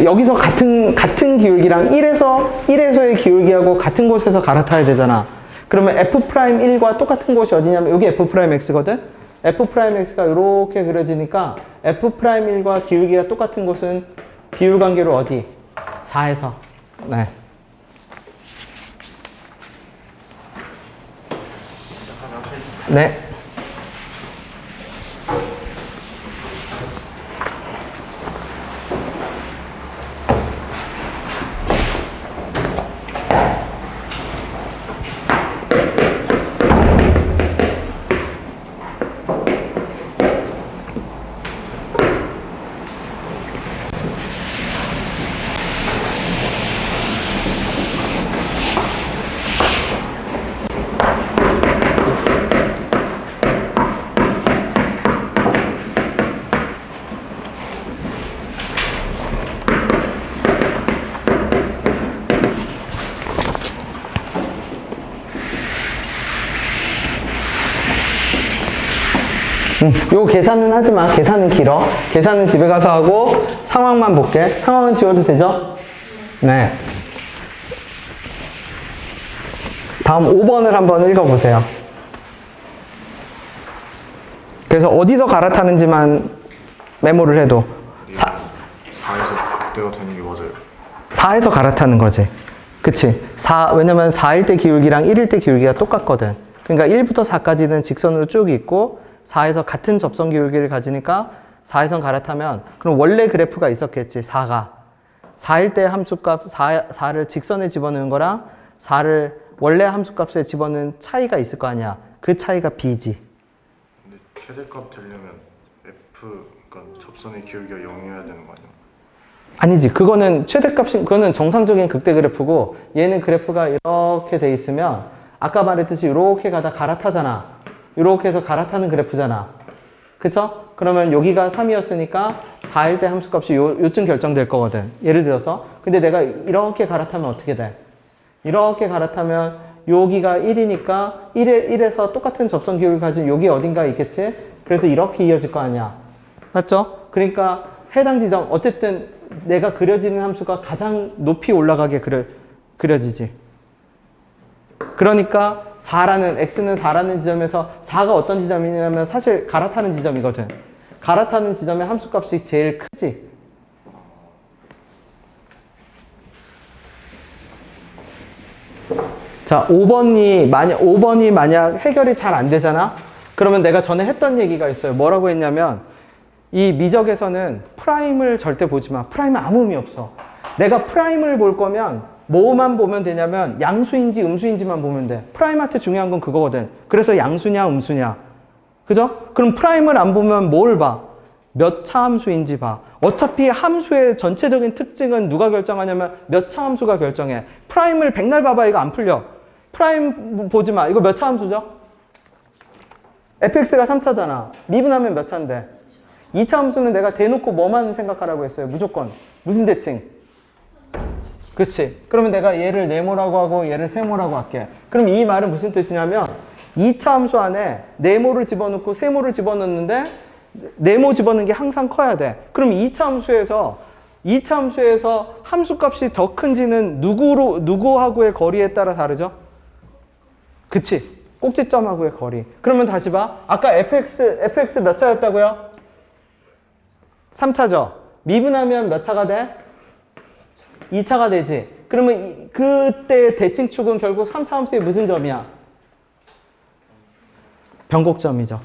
S1: 여기서 같은 기울기랑 1에서의 기울기하고 같은 곳에서 갈아타야 되잖아. 그러면 F'1과 똑같은 곳이 어디냐면 여기 F'X거든? F'X가 이렇게 그려지니까 F'1과 기울기가 똑같은 곳은 비율관계로 어디? 4에서. 네. 네. 요 계산은 하지 마. 계산은 길어. 계산은 집에 가서 하고 상황만 볼게. 상황은 지워도 되죠? 네. 다음 5번을 한번 읽어보세요. 그래서 어디서 갈아타는지만 메모를 해도
S3: 4에서 극대가 되는 게 맞아요.
S1: 4에서 갈아타는 거지. 그치? 왜냐면 4일 때 기울기랑 1일 때 기울기가 똑같거든. 그러니까 1부터 4까지는 직선으로 쭉 있고 4에서 같은 접선 기울기를 가지니까 4에선 갈아타면 그럼 원래 그래프가 있었겠지. 4가. 4일 때 함수값 4를 직선에 집어넣은 거랑 4를 원래 함수값에 집어넣은 차이가 있을 거 아니야. 그 차이가 B지.
S3: 근데 최대값 되려면 F, 그러니까 접선의 기울기가 0이어야 되는 거 아니야?
S1: 아니지. 그거는 최대값이, 그거는 정상적인 극대 그래프고 얘는 그래프가 이렇게 돼 있으면 아까 말했듯이 이렇게 가다 갈아타잖아. 이렇게 해서 갈아타는 그래프잖아. 그쵸? 그러면 여기가 3이었으니까 4일 때 함수값이 요쯤 결정될 거거든. 예를 들어서. 근데 내가 이렇게 갈아타면 어떻게 돼? 이렇게 갈아타면 여기가 1이니까 1에서 똑같은 접선 기울기 가진 여기 어딘가에 있겠지? 그래서 이렇게 이어질 거 아니야. 맞죠? 그러니까 해당 지점, 어쨌든 내가 그려지는 함수가 가장 높이 올라가게 그려지지. 그러니까 x는 4라는 지점에서 4가 어떤 지점이냐면 사실 갈아타는 지점이거든. 갈아타는 지점의 함수값이 제일 크지. 자, 5번이 만약 해결이 잘 안 되잖아? 그러면 내가 전에 했던 얘기가 있어요. 뭐라고 했냐면 이 미적에서는 프라임을 절대 보지 마. 프라임은 아무 의미 없어. 내가 프라임을 볼 거면 뭐만 보면 되냐면 양수인지 음수인지만 보면 돼. 프라임한테 중요한 건 그거거든. 그래서 양수냐 음수냐. 그죠? 그럼 프라임을 안 보면 뭘 봐? 몇 차 함수인지 봐. 어차피 함수의 전체적인 특징은 누가 결정하냐면 몇 차 함수가 결정해. 프라임을 백날 봐봐 이거 안 풀려. 프라임 보지 마. 이거 몇 차 함수죠? fx가 3차잖아. 미분하면 몇 차인데? 2차 함수는 내가 대놓고 뭐만 생각하라고 했어요? 무조건. 무슨 대칭? 그치? 그러면 내가 얘를 네모라고 하고 얘를 세모라고 할게. 그럼 이 말은 무슨 뜻이냐면 2차 함수 안에 네모를 집어넣고 세모를 집어넣는데 네모 집어넣는 게 항상 커야 돼. 그럼 2차 함수에서 함수값이 더 큰지는 누구하고의 거리에 따라 다르죠? 그치? 꼭지점하고의 거리. 그러면 다시 봐. 아까 fx 몇 차였다고요? 3차죠? 미분하면 몇 차가 돼? 2차가 되지. 그러면 그때 대칭축은 결국 3차 함수의 무슨 점이야? 변곡점이죠.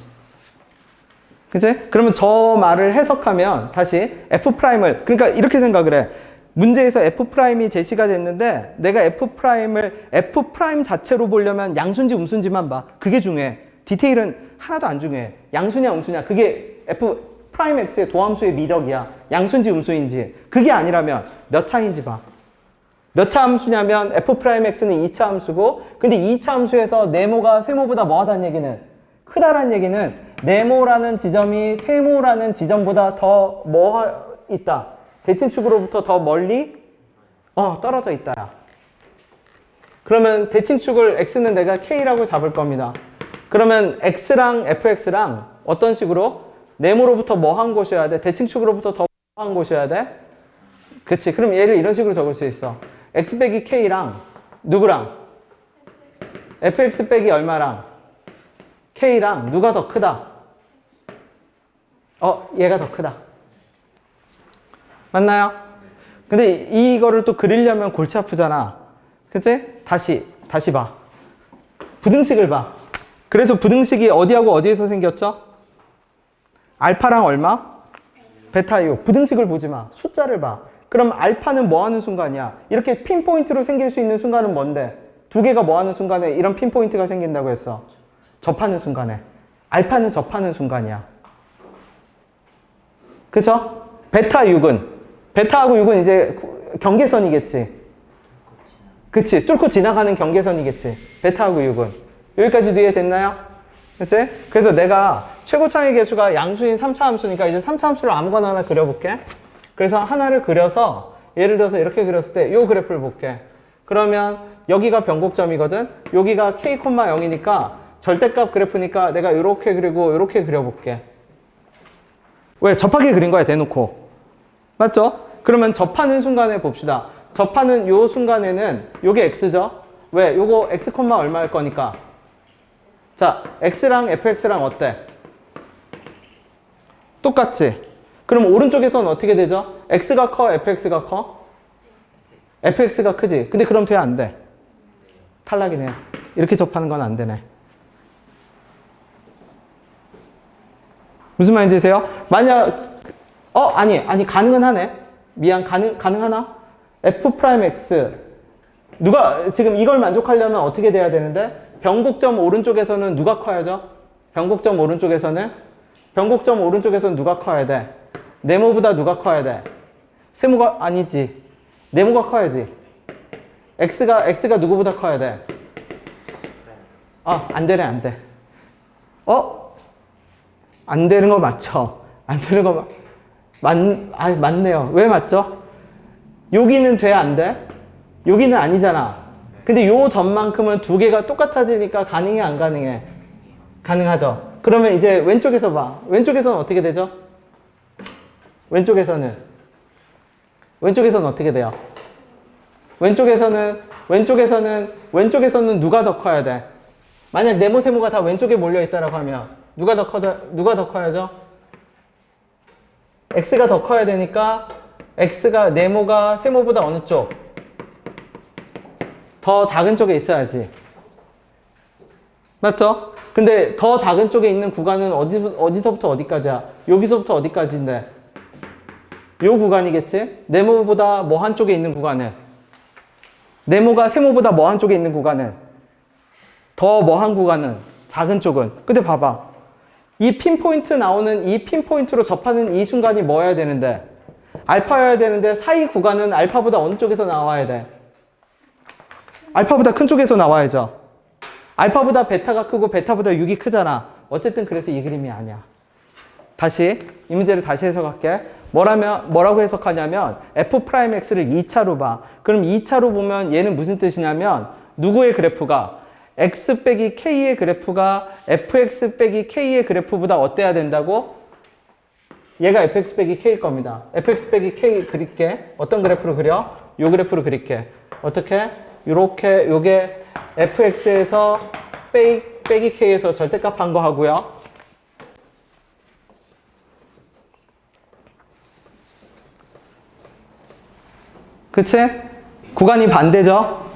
S1: 그치? 그러면 저 말을 해석하면 다시 f'을 그러니까 이렇게 생각을 해. 문제에서 f'이 제시가 됐는데 내가 f'을 f' 자체로 보려면 양수인지 음수인지만 봐. 그게 중요해. 디테일은 하나도 안 중요해. 양수냐 음수냐 그게 f'x의 도함수의 미덕이야. 양수인지 음수인지. 그게 아니라면 몇 차인지 봐. 몇 차 함수냐면 f'x는 2차 함수고 근데 2차 함수에서 네모가 세모보다 뭐하다는 얘기는 크다라는 얘기는 네모라는 지점이 세모라는 지점보다 더 있다. 대칭축으로부터 더 멀리 떨어져 있다. 그러면 대칭축을 x는 내가 k라고 잡을 겁니다. 그러면 x랑 fx랑 어떤 식으로 네모로부터 뭐한 곳이어야 돼? 대칭축으로부터 더 뭐한 곳이어야 돼? 그치. 그럼 얘를 이런 식으로 적을 수 있어. x 빼기 k랑 누구랑? fx 빼기 얼마랑? k랑 누가 더 크다? 얘가 더 크다. 맞나요? 근데 이거를 또 그리려면 골치 아프잖아. 그치? 다시 봐. 부등식을 봐. 그래서 부등식이 어디하고 어디에서 생겼죠? 알파랑 얼마? 베타 6. 부등식을 보지 마. 숫자를 봐. 그럼 알파는 뭐 하는 순간이야? 이렇게 핀포인트로 생길 수 있는 순간은 뭔데? 두 개가 뭐 하는 순간에 이런 핀포인트가 생긴다고 했어? 접하는 순간에. 알파는 접하는 순간이야. 그쵸? 베타하고 6은 이제 경계선이겠지. 그치? 뚫고 지나가는 경계선이겠지. 베타하고 6은. 여기까지 이해됐나요? 그치? 그래서 내가 최고차의 계수가 양수인 3차 함수니까 이제 3차 함수를 아무거나 하나 그려볼게. 그래서 하나를 그려서 예를 들어서 이렇게 그렸을 때 이 그래프를 볼게. 그러면 여기가 변곡점이거든. 여기가 k, 0이니까 절대값 그래프니까 내가 이렇게 그리고 이렇게 그려볼게. 왜? 접하게 그린 거야, 대놓고. 맞죠? 그러면 접하는 순간에 봅시다. 접하는 요 순간에는 요게 x죠? 왜? 요거 x, 얼마일 거니까. 자, x랑 fx랑 어때? 똑같지? 그럼 오른쪽에서는 어떻게 되죠? x가 커, fx가 커? fx가 크지? 근데 그럼 돼, 안 돼? 탈락이네요. 이렇게 접하는 건 안 되네. 무슨 말인지 아세요? 만약 아니 가능은 하네. 미안, 가능하나? f'x 누가 지금 이걸 만족하려면 어떻게 돼야 되는데? 변곡점 오른쪽에서는 누가 커야죠? 변곡점 오른쪽에서는 누가 커야 돼? 네모보다 누가 커야 돼? 세모가 아니지. 네모가 커야지. x가 누구보다 커야 돼? 안 되네, 안 돼. 안 되는 거 맞죠? 안 되는 거 맞네요. 왜 맞죠? 여기는 돼, 안 돼? 여기는 아니잖아. 근데 요 점만큼은 두 개가 똑같아지니까 가능해, 안 가능해? 가능하죠. 그러면 이제 왼쪽에서 봐. 왼쪽에서는 어떻게 되죠? 왼쪽에서는 어떻게 돼요? 왼쪽에서는 누가 더 커야 돼? 만약 네모 세모가 다 왼쪽에 몰려 있다라고 하면 누가 더 커야죠? x가 더 커야 되니까 x가 네모가 세모보다 어느 쪽? 더 작은 쪽에 있어야지. 맞죠? 근데 더 작은 쪽에 있는 구간은 어디서부터 어디까지야? 여기서부터 어디까지인데? 요 구간이겠지? 네모보다 뭐 한쪽에 있는 구간은? 네모가 세모보다 뭐 한쪽에 있는 구간은? 더 뭐 한 구간은? 작은 쪽은. 근데 봐봐. 이 핀포인트 나오는 이 핀포인트로 접하는 이 순간이 뭐여야 되는데? 알파여야 되는데 사이 구간은 알파보다 어느 쪽에서 나와야 돼? 알파보다 큰 쪽에서 나와야죠. 알파보다 베타가 크고 베타보다 6이 크잖아. 어쨌든 그래서 이 그림이 아니야. 다시 이 문제를 다시 해석할게. 뭐라고 해석하냐면 f'x를 2차로 봐. 그럼 2차로 보면 얘는 무슨 뜻이냐면 누구의 그래프가 x 빼기 k의 그래프가 fx 빼기 k의 그래프보다 어때야 된다고? 얘가 fx 빼기 k일 겁니다. fx 빼기 k 그릴게. 어떤 그래프로 그려? 요 그래프로 그릴게. 어떻게? 요렇게 요게 fx에서 빼기 k에서 절대값 한 거 하고요. 그치? 구간이 반대죠?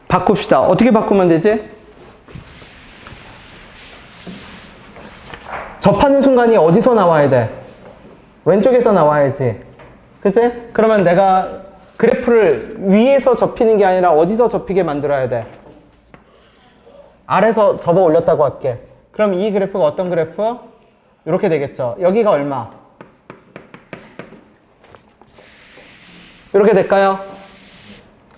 S1: 바꿉시다. 어떻게 바꾸면 되지? 접하는 순간이 어디서 나와야 돼? 왼쪽에서 나와야지. 그치? 그러면 내가 그래프를 위에서 접히는 게 아니라 어디서 접히게 만들어야 돼? 아래서 접어 올렸다고 할게. 그럼 이 그래프가 어떤 그래프? 이렇게 되겠죠. 여기가 얼마? 이렇게 될까요?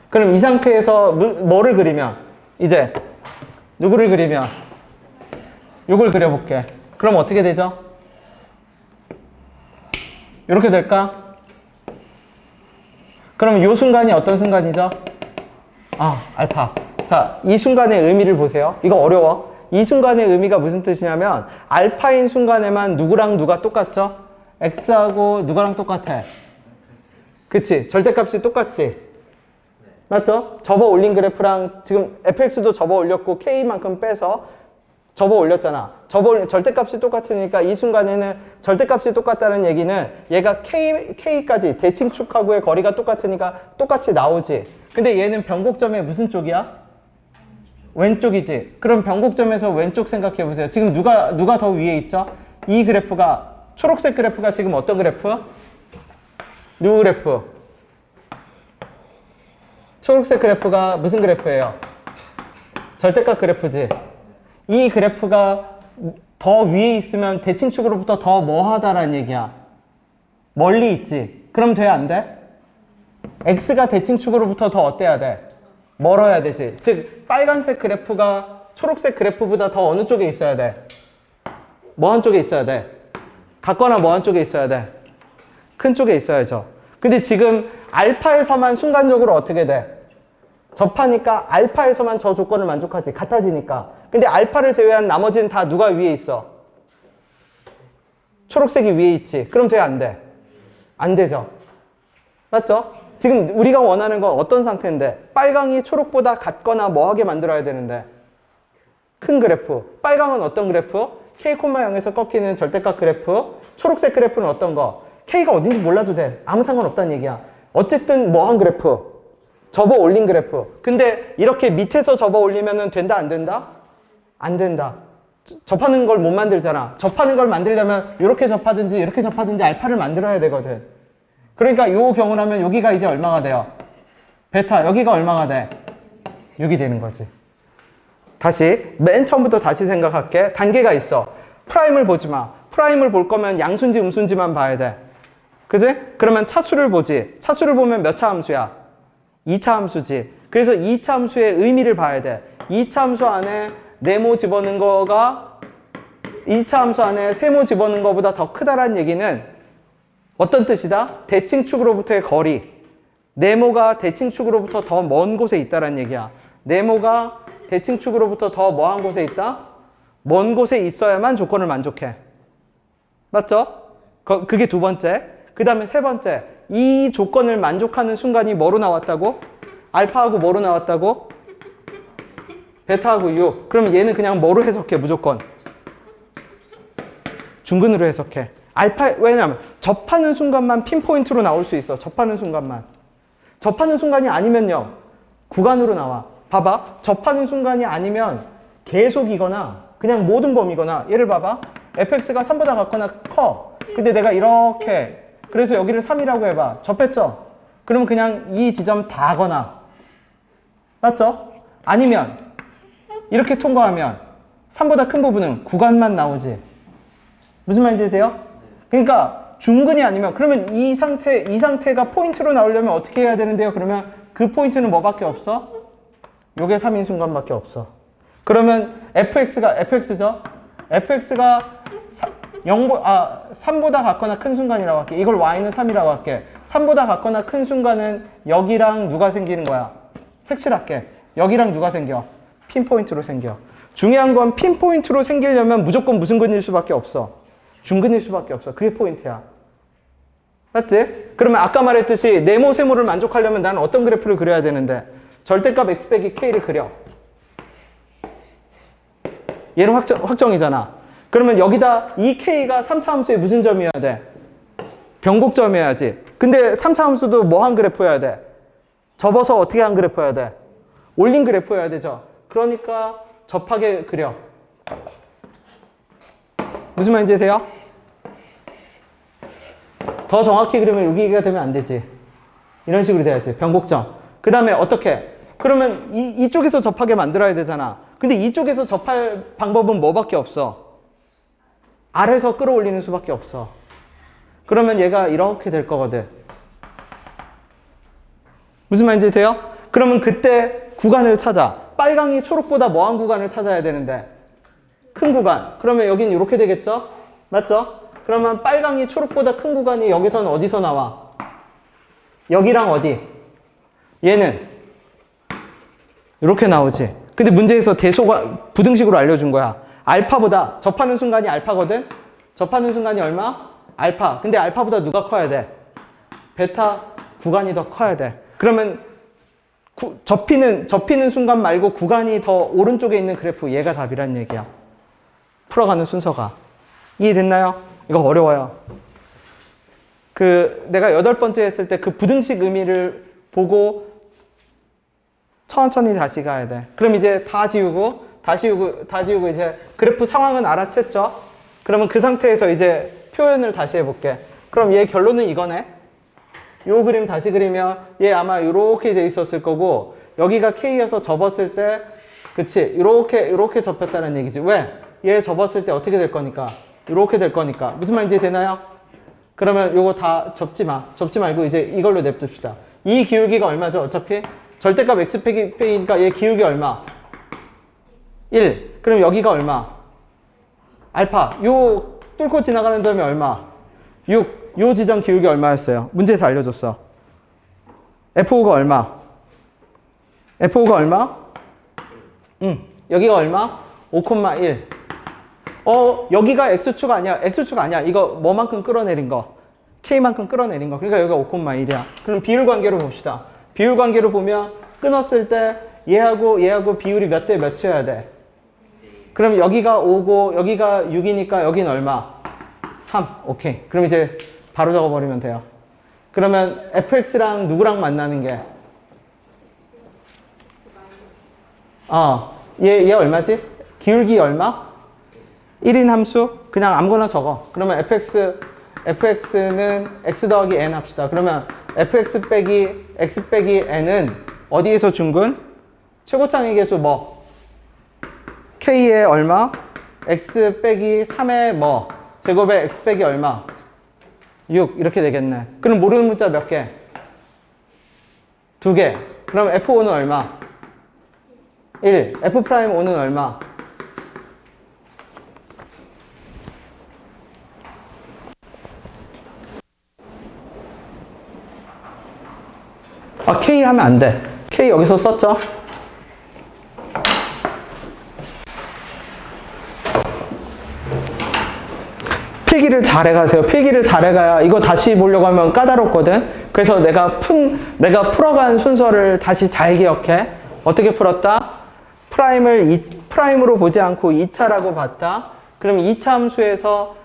S1: 그럼 이 상태에서 뭐를 그리면? 이제 누구를 그리면? 요걸 그려볼게. 그럼 어떻게 되죠? 이렇게 될까? 그럼 이 순간이 어떤 순간이죠? 알파. 자, 이 순간의 의미를 보세요. 이거 어려워. 이 순간의 의미가 무슨 뜻이냐면 알파인 순간에만 누구랑 누가 똑같죠? x하고 누구랑 똑같아? 그치? 절대값이 똑같지? 맞죠? 접어 올린 그래프랑 지금 fx도 접어 올렸고 k만큼 빼서 접어 올렸잖아. 절대값이 똑같으니까 이 순간에는 절대값이 똑같다는 얘기는 얘가 k까지 대칭축하고의 거리가 똑같으니까 똑같이 나오지. 근데 얘는 변곡점의 무슨 쪽이야? 왼쪽이지. 그럼 변곡점에서 왼쪽 생각해 보세요. 지금 누가 더 위에 있죠? 이 그래프가 초록색 그래프가 지금 어떤 그래프? 누구 그래프? 초록색 그래프가 무슨 그래프예요? 절대값 그래프지. 이 그래프가 더 위에 있으면 대칭축으로부터 더 뭐하다라는 얘기야. 멀리 있지. 그럼 돼, 안 돼? x가 대칭축으로부터 더 어때야 돼? 멀어야 되지. 즉 빨간색 그래프가 초록색 그래프보다 더 어느 쪽에 있어야 돼? 뭐 한쪽에 있어야 돼? 같거나 뭐 한쪽에 있어야 돼? 큰 쪽에 있어야죠. 근데 지금 알파에서만 순간적으로 어떻게 돼? 접하니까 알파에서만 저 조건을 만족하지. 같아지니까. 근데 알파를 제외한 나머지는 다 누가 위에 있어? 초록색이 위에 있지. 그럼 돼, 안 돼? 안 되죠. 맞죠? 지금 우리가 원하는 건 어떤 상태인데 빨강이 초록보다 같거나 뭐하게 만들어야 되는데 큰 그래프. 빨강은 어떤 그래프? K,0에서 꺾이는 절대값 그래프. 초록색 그래프는 어떤 거? K가 어딘지 몰라도 돼. 아무 상관없다는 얘기야. 어쨌든 뭐한 그래프? 접어 올린 그래프. 근데 이렇게 밑에서 접어 올리면 된다, 안 된다? 안 된다. 접하는 걸 못 만들잖아. 접하는 걸 만들려면 이렇게 접하든지 이렇게 접하든지 알파를 만들어야 되거든. 그러니까 요 경우라면 여기가 이제 얼마가 돼요? 베타. 여기가 얼마가 돼? 6이 되는 거지. 다시 맨 처음부터 다시 생각할게. 단계가 있어. 프라임을 보지 마. 프라임을 볼 거면 양수인지 음수인지만 봐야 돼. 그지? 그러면 차수를 보지. 차수를 보면 몇 차 함수야? 2차 함수지. 그래서 2차 함수의 의미를 봐야 돼. 2차 함수 안에 네모 집어넣은 거가 2차 함수 안에 세모 집어넣은 거보다 더 크다라는 얘기는 어떤 뜻이다? 대칭축으로부터의 거리. 네모가 대칭축으로부터 더 먼 곳에 있다라는 얘기야. 네모가 대칭축으로부터 더 먼 곳에 있다? 먼 곳에 있어야만 조건을 만족해. 맞죠? 그게 두 번째. 그 다음에 세 번째. 이 조건을 만족하는 순간이 뭐로 나왔다고? 알파하고 뭐로 나왔다고? 베타하고 6. 그럼 얘는 그냥 뭐로 해석해, 무조건? 중근으로 해석해. 알파, 왜냐면 접하는 순간만 핀포인트로 나올 수 있어. 접하는 순간만. 접하는 순간이 아니면요. 구간으로 나와. 봐봐. 접하는 순간이 아니면 계속이거나 그냥 모든 범위거나 얘를 봐봐. fx가 3보다 같거나 커. 근데 내가 이렇게 그래서 여기를 3이라고 해봐. 접했죠? 그러면 그냥 이 지점 다거나 맞죠? 아니면 이렇게 통과하면 3보다 큰 부분은 구간만 나오지. 무슨 말인지 돼요? 그러니까 중근이 아니면 그러면 이 상태가 포인트로 나오려면 어떻게 해야 되는데요? 그러면 그 포인트는 뭐밖에 없어? 요게 3인 순간밖에 없어. 그러면 fx죠? fx가 3보다 같거나 큰 순간이라고 할게. 이걸 y는 3이라고 할게. 3보다 같거나 큰 순간은 여기랑 누가 생기는 거야? 색칠할게. 여기랑 누가 생겨? 핀포인트로 생겨. 중요한 건 핀포인트로 생기려면 무조건 무슨 근일 수밖에 없어? 중근일 수밖에 없어. 그게 포인트야. 맞지? 그러면 아까 말했듯이 네모 세모를 만족하려면 나는 어떤 그래프를 그려야 되는데 절대값 x 빼기 k를 그려. 얘는 확정이잖아. 그러면 여기다 이 k가 3차 함수의 무슨 점이어야 돼? 변곡점이어야지. 근데 3차 함수도 뭐 한 그래프여야 돼? 접어서 어떻게 한 그래프여야 돼? 올린 그래프여야 되죠. 그러니까 접하게 그려. 무슨 말인지 돼요? 더 정확히 그리면 여기가 되면 안 되지. 이런 식으로 돼야지. 변곡점. 그 다음에 어떻게? 그러면 이쪽에서 접하게 만들어야 되잖아. 근데 이쪽에서 접할 방법은 뭐밖에 없어? 아래서 끌어올리는 수밖에 없어. 그러면 얘가 이렇게 될 거거든. 무슨 말인지 돼요? 그러면 그때 구간을 찾아. 빨강이 초록보다 뭐한 구간을 찾아야 되는데 큰 구간. 그러면 여긴 이렇게 되겠죠? 맞죠? 그러면 빨강이 초록보다 큰 구간이 여기서는 어디서 나와? 여기랑 어디? 얘는 이렇게 나오지. 근데 문제에서 대소가 부등식으로 알려준 거야. 알파보다 접하는 순간이 알파거든? 접하는 순간이 얼마? 알파. 근데 알파보다 누가 커야 돼? 베타 구간이 더 커야 돼. 그러면 접히는 순간 말고 구간이 더 오른쪽에 있는 그래프 얘가 답이란 얘기야. 풀어가는 순서가. 이해됐나요? 이거 어려워요. 내가 8번째 했을 때 그 부등식 의미를 보고 천천히 다시 가야 돼. 그럼 이제 다 지우고 이제 그래프 상황은 알아챘죠? 그러면 그 상태에서 이제 표현을 다시 해볼게. 그럼 얘 결론은 이거네? 요 그림 다시 그리면 얘 아마 이렇게 돼 있었을 거고 여기가 K여서 접었을 때 그치? 이렇게 접혔다는 얘기지. 왜? 얘 접었을 때 어떻게 될 거니까? 이렇게 될 거니까. 무슨 말인지 되나요? 그러면 요거 다 접지 마. 접지 말고 이제 이걸로 냅둡시다. 이 기울기가 얼마죠? 어차피 절대값 x 빼기니까 얘 기울기 얼마? 1. 그럼 여기가 얼마? 알파. 요 뚫고 지나가는 점이 얼마? 6. 요 지점 기울기 얼마였어요? 문제에서 알려줬어. F5가 얼마? F5가 얼마? 여기가 얼마? 5,1. 여기가 x축 아니야. x축 아니야. 이거 뭐만큼 끌어내린 거. k만큼 끌어내린 거. 그러니까 여기가 5,1이야. 그럼 비율 관계로 봅시다. 비율 관계로 보면 끊었을 때 얘하고 얘하고 비율이 몇 대 몇이어야 돼? 그럼 여기가 5고 여기가 6이니까 여긴 얼마? 3. 오케이. 그럼 이제 바로 적어버리면 돼요. 그러면 fx랑 누구랑 만나는 게? 얘 얼마지? 기울기 얼마? 1인 함수? 그냥 아무거나 적어. 그러면 fx는 x 더하기 n 합시다. 그러면 fx 빼기 x 빼기 n은 어디에서 중근? 최고창의 계수 뭐? k의 얼마? x 빼기 3의 뭐? 제곱에 x 빼기 얼마? 6 이렇게 되겠네. 그럼 모르는 문자 몇 개? 2개. 그럼 f5는 얼마? 1. f'5는 얼마? K 하면 안 돼. K 여기서 썼죠? 필기를 잘 해가세요. 필기를 잘 해가야 이거 다시 보려고 하면 까다롭거든. 그래서 내가 풀어간 순서를 다시 잘 기억해. 어떻게 풀었다? 프라임을 프라임으로 보지 않고 2차라고 봤다. 그럼 2차 함수에서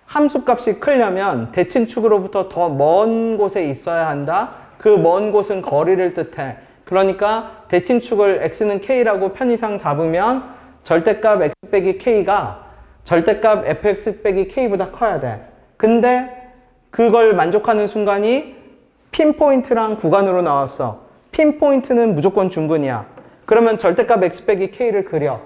S1: 함수값이 크려면 대칭축으로부터 더 먼 곳에 있어야 한다. 그 먼 곳은 거리를 뜻해. 그러니까 대칭축을 x는 k라고 편의상 잡으면 절대값 x 빼기 k가 절대값 fx 빼기 k보다 커야 돼. 근데 그걸 만족하는 순간이 핀포인트랑 구간으로 나왔어. 핀포인트는 무조건 중근이야. 그러면 절대값 x 빼기 k를 그려.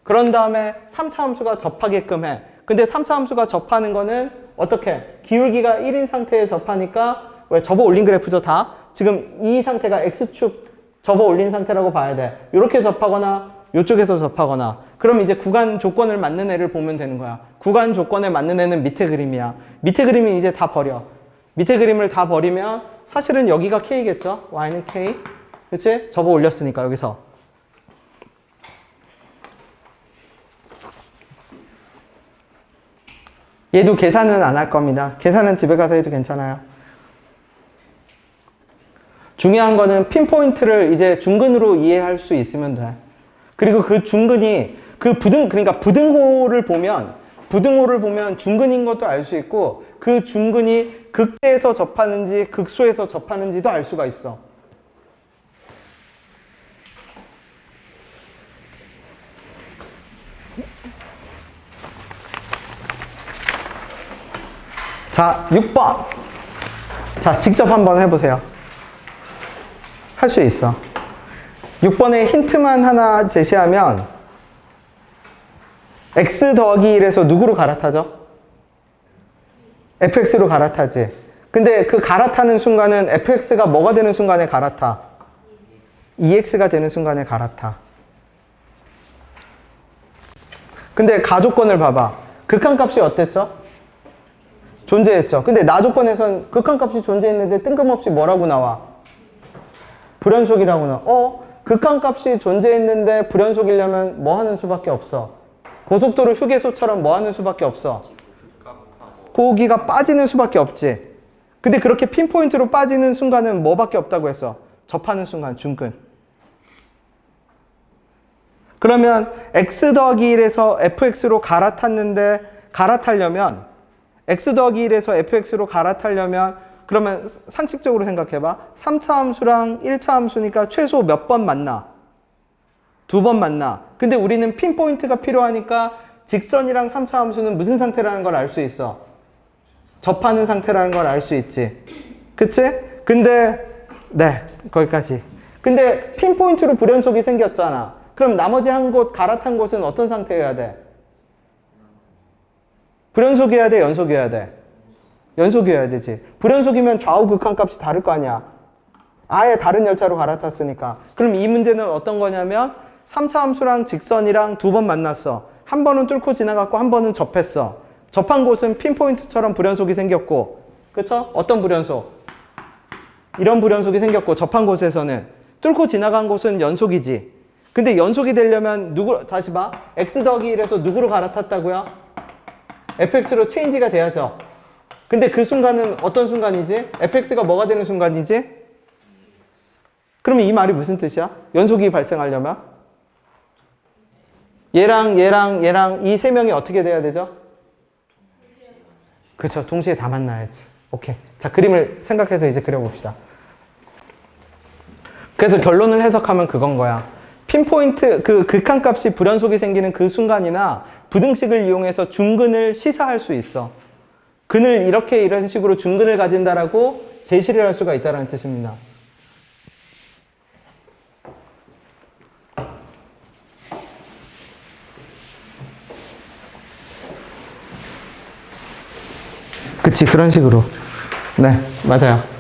S1: 그런 다음에 3차 함수가 접하게끔 해. 근데 3차 함수가 접하는 거는 어떻게? 기울기가 1인 상태에 접하니까 왜 접어 올린 그래프죠 다? 지금 이 상태가 x축 접어 올린 상태라고 봐야 돼. 이렇게 접하거나 이쪽에서 접하거나. 그럼 이제 구간 조건을 맞는 애를 보면 되는 거야. 구간 조건에 맞는 애는 밑에 그림이야. 밑에 그림이 이제 다 버려. 밑에 그림을 다 버리면 사실은 여기가 k겠죠? y는 k. 그치? 접어 올렸으니까 여기서. 얘도 계산은 안 할 겁니다. 계산은 집에 가서 해도 괜찮아요. 중요한 거는 핀포인트를 이제 중근으로 이해할 수 있으면 돼. 그리고 그 중근이 그러니까 부등호를 보면 중근인 것도 알 수 있고 그 중근이 극대에서 접하는지 극소에서 접하는지도 알 수가 있어. 자, 6번. 자, 직접 한번 해보세요. 할 수 있어. 6번에 힌트만 하나 제시하면 x 더하기 1에서 누구로 갈아타죠? fx로 갈아타지. 근데 그 갈아타는 순간은 fx가 뭐가 되는 순간에 갈아타? 2x가 되는 순간에 갈아타. 근데 가조건을 봐봐. 극한값이 어땠죠? 존재했죠. 근데 나조건에선 극한값이 존재했는데 뜬금없이 뭐라고 나와? 불연속이라고 나와. 극한값이 존재했는데 불연속이려면 뭐 하는 수밖에 없어? 고속도로 휴게소처럼 뭐 하는 수밖에 없어? 고기가 빠지는 수밖에 없지. 근데 그렇게 핀포인트로 빠지는 순간은 뭐밖에 없다고 했어? 접하는 순간, 중근. 그러면 x 더하기 1에서 fx로 갈아타려면 x 더하기 1에서 fx로 갈아타려면 그러면 상식적으로 생각해봐. 3차 함수랑 1차 함수니까 최소 몇 번 만나? 2번 만나. 근데 우리는 핀포인트가 필요하니까 직선이랑 3차 함수는 무슨 상태라는 걸 알 수 있어. 접하는 상태라는 걸 알 수 있지. 그치? 근데 네, 거기까지. 근데 핀포인트로 불연속이 생겼잖아. 그럼 나머지 한 곳 갈아탄 곳은 어떤 상태여야 돼? 불연속이어야 돼? 연속이어야 돼? 연속이어야 되지. 불연속이면 좌우 극한값이 다를 거 아니야. 아예 다른 열차로 갈아탔으니까. 그럼 이 문제는 어떤 거냐면 3차 함수랑 직선이랑 2번 만났어. 한 번은 뚫고 지나갔고 한 번은 접했어. 접한 곳은 핀포인트처럼 불연속이 생겼고, 그쵸? 어떤 불연속? 이런 불연속이 생겼고, 접한 곳에서는 뚫고 지나간 곳은 연속이지. 근데 연속이 되려면 다시 봐. x 더하기 1에서 누구로 갈아탔다고요? fx로 체인지가 돼야죠. 근데 그 순간은 어떤 순간이지? fx가 뭐가 되는 순간이지? 그러면 이 말이 무슨 뜻이야? 연속이 발생하려면? 얘랑 이 세 명이 어떻게 돼야 되죠? 그렇죠. 동시에 다 만나야지. 오케이. 자, 그림을 생각해서 이제 그려봅시다. 그래서 결론을 해석하면 그건 거야. 핀포인트, 그 극한값이 불연속이 생기는 그 순간이나 부등식을 이용해서 중근을 시사할 수 있어. 근을 이런 식으로 중근을 가진다라고 제시를 할 수가 있다는 뜻입니다. 그치, 그런 식으로. 네, 맞아요.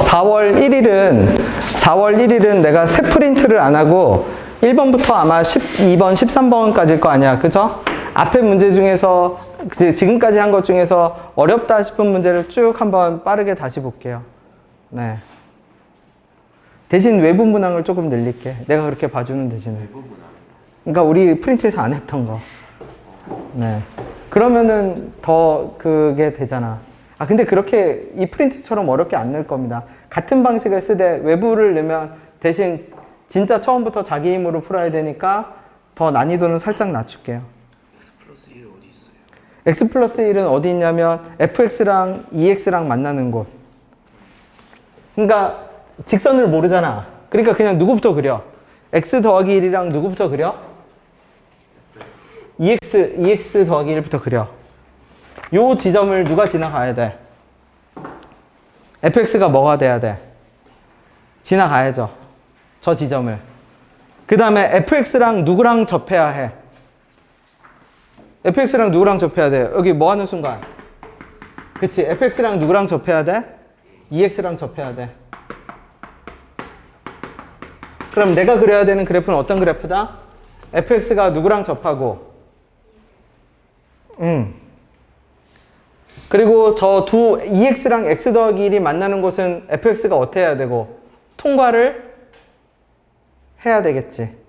S1: (4월 1일은) 내가 새 프린트를 안 하고 1번부터 아마 12번, 13번까지일 거 아니야. 그죠? 앞에 문제 중에서 지금까지 한 것 중에서 어렵다 싶은 문제를 쭉 한번 빠르게 다시 볼게요. 네. 대신 외부 문항을 조금 늘릴게. 내가 그렇게 봐주는 대신에. 그러니까 우리 프린트에서 안 했던 거. 네. 그러면은 더 그게 되잖아. 아, 근데 그렇게 이 프린트처럼 어렵게 안 넣을 겁니다. 같은 방식을 쓰되 외부를 넣으면 대신 진짜 처음부터 자기 힘으로 풀어야 되니까 더 난이도는 살짝 낮출게요.
S2: x 플러스 1 어디 있어요?
S1: x 플러스 1은 어디 있냐면 fx랑 ex랑 만나는 곳. 그러니까 직선을 모르잖아. 그러니까 그냥 누구부터 그려? x 더하기 1이랑 누구부터 그려? ex 더하기 1부터 그려. 요 지점을 누가 지나가야 돼? fx가 뭐가 돼야 돼? 지나가야죠. 저 지점을. 그 다음에 fx랑 누구랑 접해야 해? fx랑 누구랑 접해야 돼? 여기 뭐 하는 순간? 그치, fx랑 누구랑 접해야 돼? ex랑 접해야 돼. 그럼 내가 그려야 되는 그래프는 어떤 그래프다? fx가 누구랑 접하고 그리고 저 두 ex랑 x 더하기 1이 만나는 곳은 fx가 어떻게 해야 되고 통과를 해야 되겠지.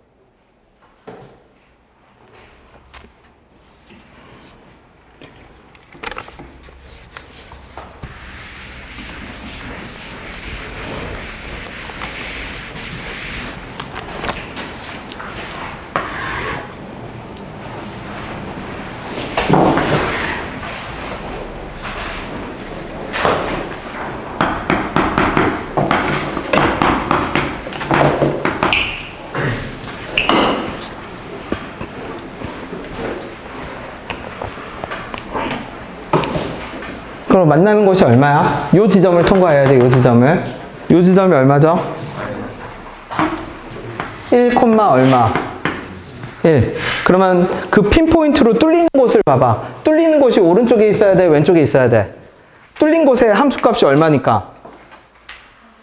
S1: 그럼 만나는 곳이 얼마야? 요 지점을 통과해야 돼, 요 지점을. 요 지점이 얼마죠? 1, 얼마? 1. 그러면 그 핀포인트로 뚫리는 곳을 봐봐. 뚫리는 곳이 오른쪽에 있어야 돼, 왼쪽에 있어야 돼? 뚫린 곳의 함수값이 얼마니까?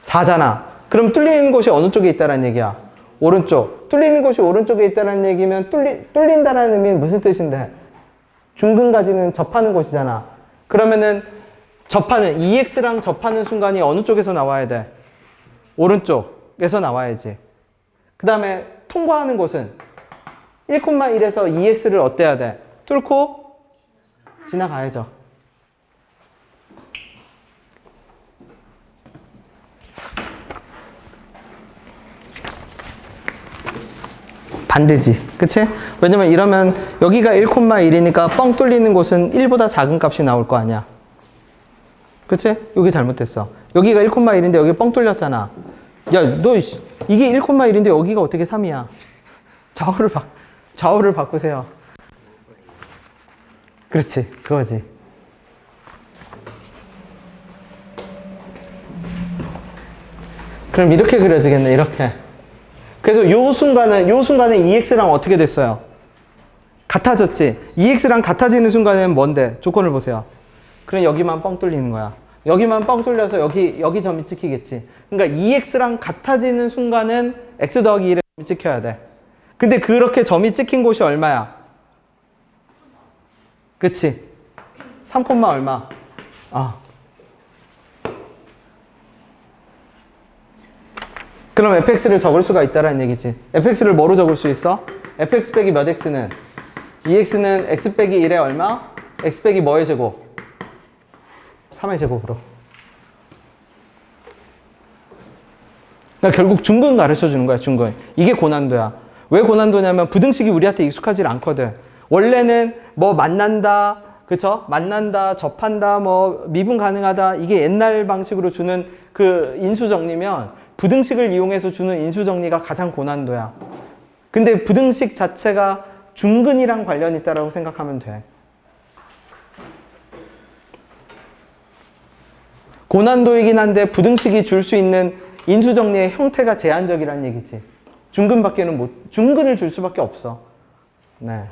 S1: 4잖아. 그럼 뚫리는 곳이 어느 쪽에 있다는 얘기야? 오른쪽. 뚫리는 곳이 오른쪽에 있다는 얘기면 뚫린다는 의미는 무슨 뜻인데? 중근까지는 접하는 곳이잖아. 그러면은 ex랑 접하는 순간이 어느 쪽에서 나와야 돼? 오른쪽에서 나와야지. 그 다음에 통과하는 곳은 1,1에서 ex를 어때야 돼? 뚫고 지나가야죠. 반대지. 그치? 왜냐면 이러면 여기가 1,1이니까 뻥 뚫리는 곳은 1보다 작은 값이 나올 거 아니야. 그치? 여기 잘못됐어. 여기가 1,1인데 여기 뻥 뚫렸잖아. 야, 너 이게 1,1인데 여기가 어떻게 3이야? 좌우를 바꾸세요. 그렇지. 그거지. 그럼 이렇게 그려지겠네, 이렇게. 그래서 요 순간에 EX랑 어떻게 됐어요? 같아졌지? EX랑 같아지는 순간에는 뭔데? 조건을 보세요. 그럼 여기만 뻥 뚫리는 거야. 여기만 뻥 뚫려서 여기 점이 찍히겠지. 그러니까 EX랑 같아지는 순간은 X 더하기 1에 점이 찍혀야 돼. 근데 그렇게 점이 찍힌 곳이 얼마야? 그치? 3, 얼마? 그럼 fx를 적을 수가 있다라는 얘기지. fx를 뭐로 적을 수 있어? fx 빼기 몇 x는? 2x는 x 빼기 1에 얼마? x 빼기 뭐의 제곱? 3의 제곱으로. 그러니까 결국 중근 가르쳐 주는 거야, 중근. 이게 고난도야. 왜 고난도냐면 부등식이 우리한테 익숙하지 않거든. 원래는 뭐 만난다, 그쵸? 만난다, 접한다, 뭐 미분 가능하다, 이게 옛날 방식으로 주는 그 인수정리면 부등식을 이용해서 주는 인수정리가 가장 고난도야. 근데 부등식 자체가 중근이랑 관련이 있다고 생각하면 돼. 고난도이긴 한데 부등식이 줄 수 있는 인수정리의 형태가 제한적이라는 얘기지. 중근을 줄 수밖에 없어. 네.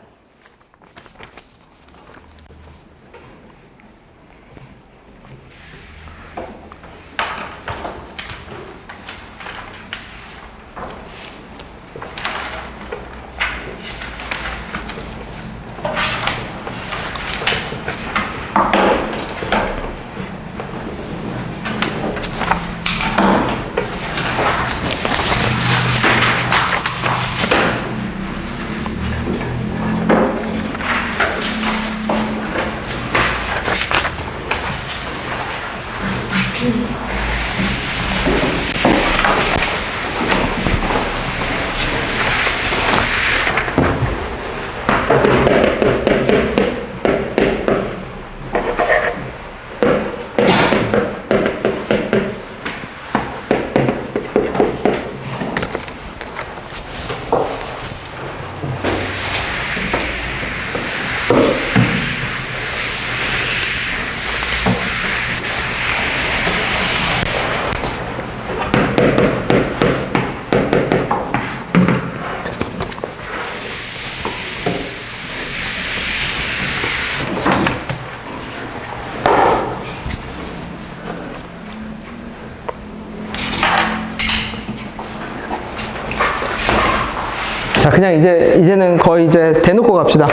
S1: 자, 그냥 이제는 거의 대놓고 갑시다.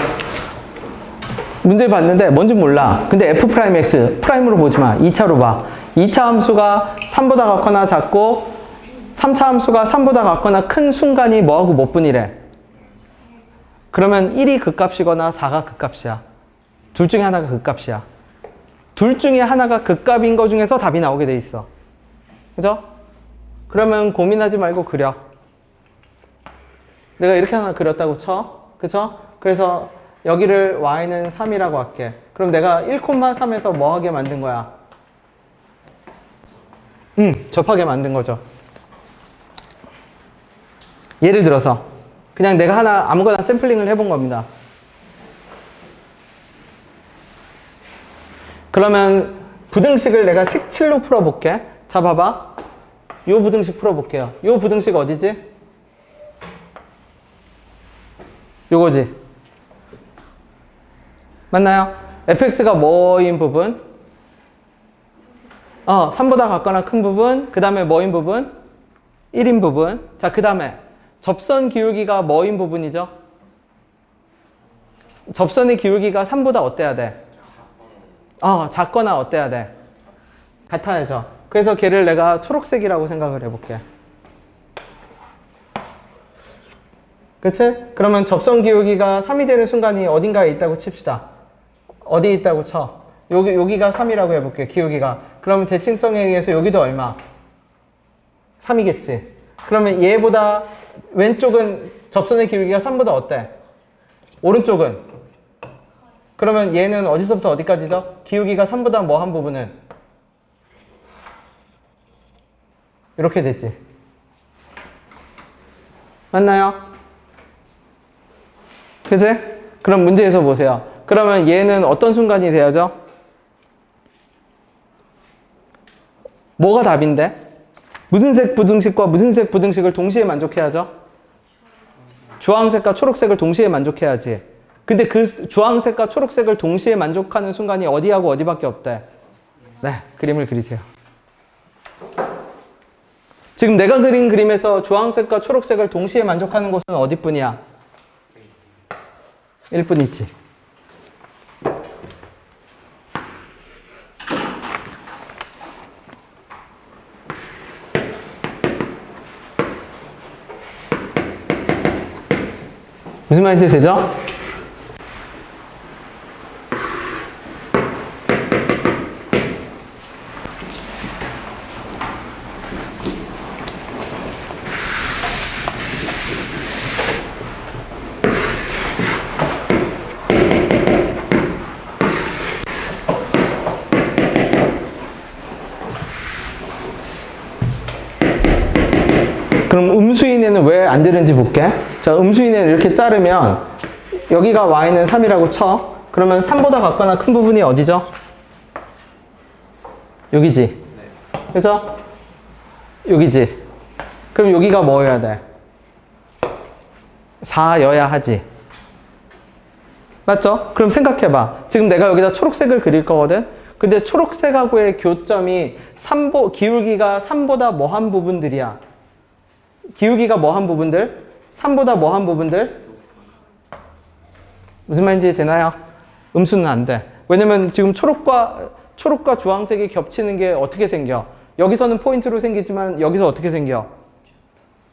S1: 문제 봤는데 뭔지 몰라. 근데 f'x 프라임으로 보지 마. 2차로 봐. 2차 함수가 3보다 같거나 작고 3차 함수가 3보다 같거나 큰 순간이 뭐하고 몇 분이래? 그러면 1이 극값이거나 4가 극값이야. 둘 중에 하나가 극값이야. 둘 중에 하나가 극값인 거 중에서 답이 나오게 돼 있어. 그죠? 그러면 고민하지 말고 그려. 내가 이렇게 하나 그렸다고 쳐. 그쵸? 그래서 여기를 y는 3이라고 할게. 그럼 내가 1,3에서 뭐 하게 만든 거야? 접하게 만든 거죠. 예를 들어서 그냥 내가 아무거나 샘플링을 해본 겁니다. 그러면 부등식을 내가 색칠로 풀어볼게. 자, 봐봐. 요 부등식 풀어볼게요. 요 부등식 어디지? 요거지. 맞나요? fx가 뭐인 부분? 3보다 같거나 큰 부분. 그 다음에 뭐인 부분? 1인 부분. 자, 그 다음에 접선 기울기가 뭐인 부분이죠? 접선의 기울기가 3보다 어때야 돼? 작거나 어때야 돼? 같아야죠. 그래서 걔를 내가 초록색이라고 생각을 해볼게. 그치? 그러면 접선 기울기가 3이 되는 순간이 어딘가에 있다고 칩시다. 어디에 있다고 쳐? 여기가 3이라고 해볼게, 기울기가. 그러면 대칭성에 의해서 여기도 얼마? 3이겠지. 그러면 얘보다 왼쪽은 접선의 기울기가 3보다 어때? 오른쪽은? 그러면 얘는 어디서부터 어디까지죠? 기울기가 3보다 뭐 한 부분은? 이렇게 되지. 맞나요? 그치? 그럼 문제에서 보세요. 그러면 얘는 어떤 순간이 돼야죠? 뭐가 답인데? 무슨 색 부등식과 무슨 색 부등식을 동시에 만족해야죠? 주황색과 초록색을 동시에 만족해야지. 근데 그 주황색과 초록색을 동시에 만족하는 순간이 어디하고 어디밖에 없대. 네, 그림을 그리세요. 지금 내가 그린 그림에서 주황색과 초록색을 동시에 만족하는 곳은 어디뿐이야? 1뿐이지. 무슨 말인지 되죠? 그럼 음수인에는 왜 안 되는지 볼게. 자, 음수인에는 이렇게 자르면 여기가 y는 3이라고 쳐. 그러면 3보다 같거나 큰 부분이 어디죠? 여기지. 그죠? 여기지. 그럼 여기가 뭐여야 돼? 4여야 하지. 맞죠? 그럼 생각해봐. 지금 내가 여기다 초록색을 그릴 거거든? 근데 초록색하고의 교점이 기울기가 3보다 뭐한 부분들이야? 기울기가 뭐한 부분들? 3보다 뭐한 부분들? 무슨 말인지 되나요? 음수는 안 돼. 왜냐면 지금 초록과 주황색이 겹치는 게 어떻게 생겨? 여기서는 포인트로 생기지만 여기서 어떻게 생겨?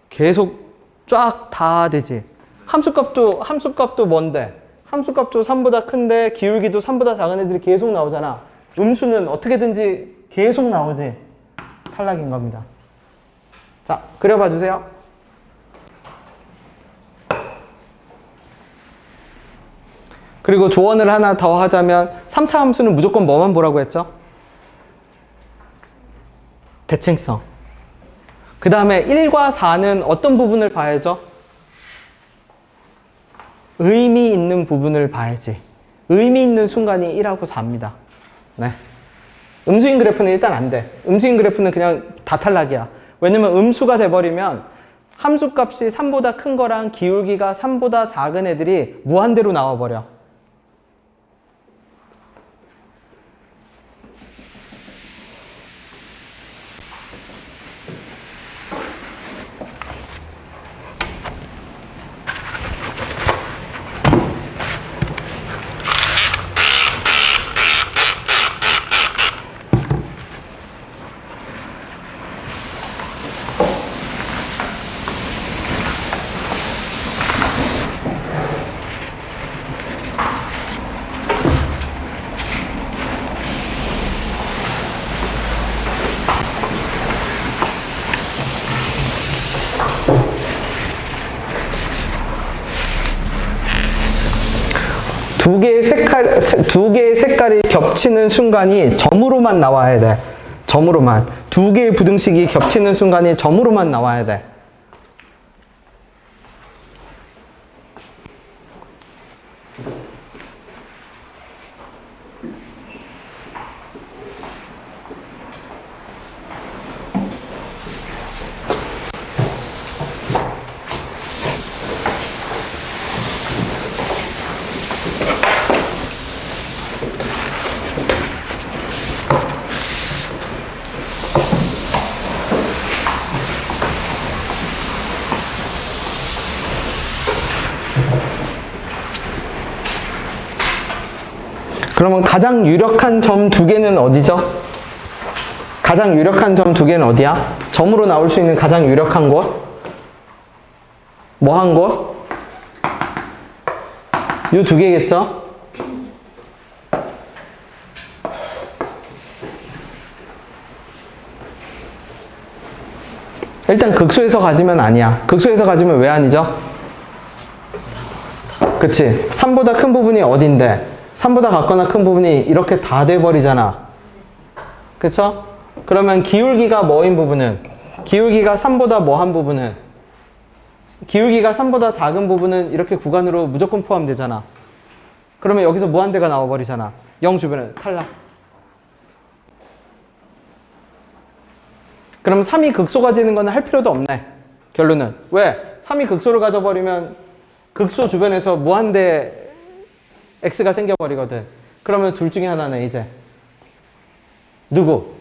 S1: 계속 쫙 다 되지. 함수값도 뭔데? 함수값도 3보다 큰데 기울기도 3보다 작은 애들이 계속 나오잖아. 음수는 어떻게든지 계속 나오지. 탈락인 겁니다. 자, 그려봐 주세요. 그리고 조언을 하나 더 하자면 3차 함수는 무조건 뭐만 보라고 했죠? 대칭성. 그 다음에 1과 4는 어떤 부분을 봐야죠? 의미 있는 부분을 봐야지. 의미 있는 순간이 1하고 4입니다. 네. 음수인 그래프는 일단 안 돼. 음수인 그래프는 그냥 다 탈락이야. 왜냐면 음수가 돼버리면 함수값이 3보다 큰 거랑 기울기가 3보다 작은 애들이 무한대로 나와버려. 두 개의 색깔이 겹치는 순간이 점으로만 나와야 돼. 점으로만. 두 개의 부등식이 겹치는 순간이 점으로만 나와야 돼. 그러면 가장 유력한 점 두 개는 어디죠? 가장 유력한 점 두 개는 어디야? 점으로 나올 수 있는 가장 유력한 곳? 뭐 한 곳? 요 두 개겠죠? 일단 극소에서 가지면 아니야. 극소에서 가지면 왜 아니죠? 그치? 3보다 큰 부분이 어딘데? 3보다 같거나 큰 부분이 이렇게 다 돼버리잖아. 그쵸? 그러면 기울기가 뭐인 부분은? 기울기가 3보다 뭐한 부분은? 기울기가 3보다 작은 부분은 이렇게 구간으로 무조건 포함되잖아. 그러면 여기서 무한대가 나와버리잖아. 0 주변은 탈락. 그럼 3이 극소 가지는 거는 할 필요도 없네. 결론은. 왜? 3이 극소를 가져버리면 극소 주변에서 무한대 x가 생겨버리거든. 그러면 둘 중에 하나네, 이제. 누구?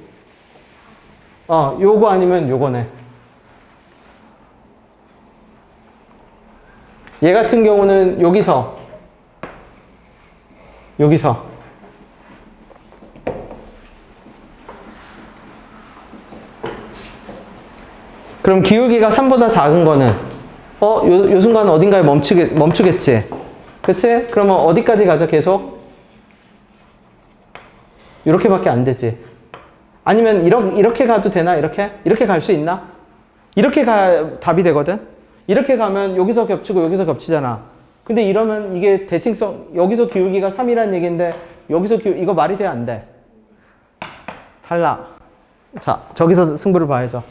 S1: 요거 아니면 요거네. 얘 같은 경우는 여기서 그럼 기울기가 3보다 작은 거는 요 순간 어딘가에 멈추겠지. 그치? 그러면 어디까지 가죠, 계속? 이렇게밖에 안 되지. 아니면 이렇게 가도 되나? 이렇게 갈 수 있나? 이렇게 가야 답이 되거든? 이렇게 가면 여기서 겹치고 여기서 겹치잖아. 근데 이러면 이게 대칭성, 여기서 기울기가 3이라는 얘기인데 여기서 이거 말이 돼, 안 돼? 탈락. 자, 저기서 승부를 봐야죠.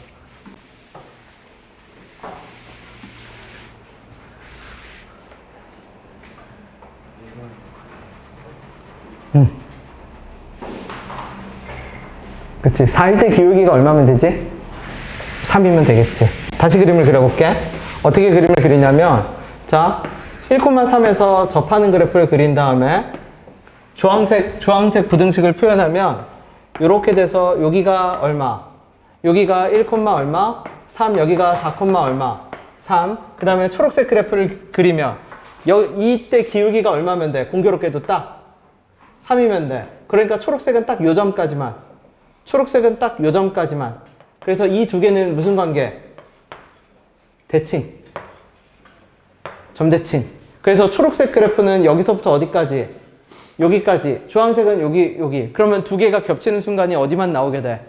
S1: 그치. 4일 때 기울기가 얼마면 되지? 3이면 되겠지. 다시 그림을 그려볼게. 어떻게 그림을 그리냐면, 자, 1,3에서 접하는 그래프를 그린 다음에 주황색 부등식을 표현하면 이렇게 돼서 여기가 얼마? 여기가 1, 얼마? 3, 여기가 4, 얼마? 3. 그 다음에 초록색 그래프를 그리면 이때 기울기가 얼마면 돼? 공교롭게도 딱 3이면 돼. 그러니까 초록색은 딱 요 점까지만. 초록색은 딱 요 점까지만. 그래서 이 두 개는 무슨 관계? 대칭. 점대칭. 그래서 초록색 그래프는 여기서부터 어디까지? 여기까지. 주황색은 여기. 그러면 두 개가 겹치는 순간이 어디만 나오게 돼?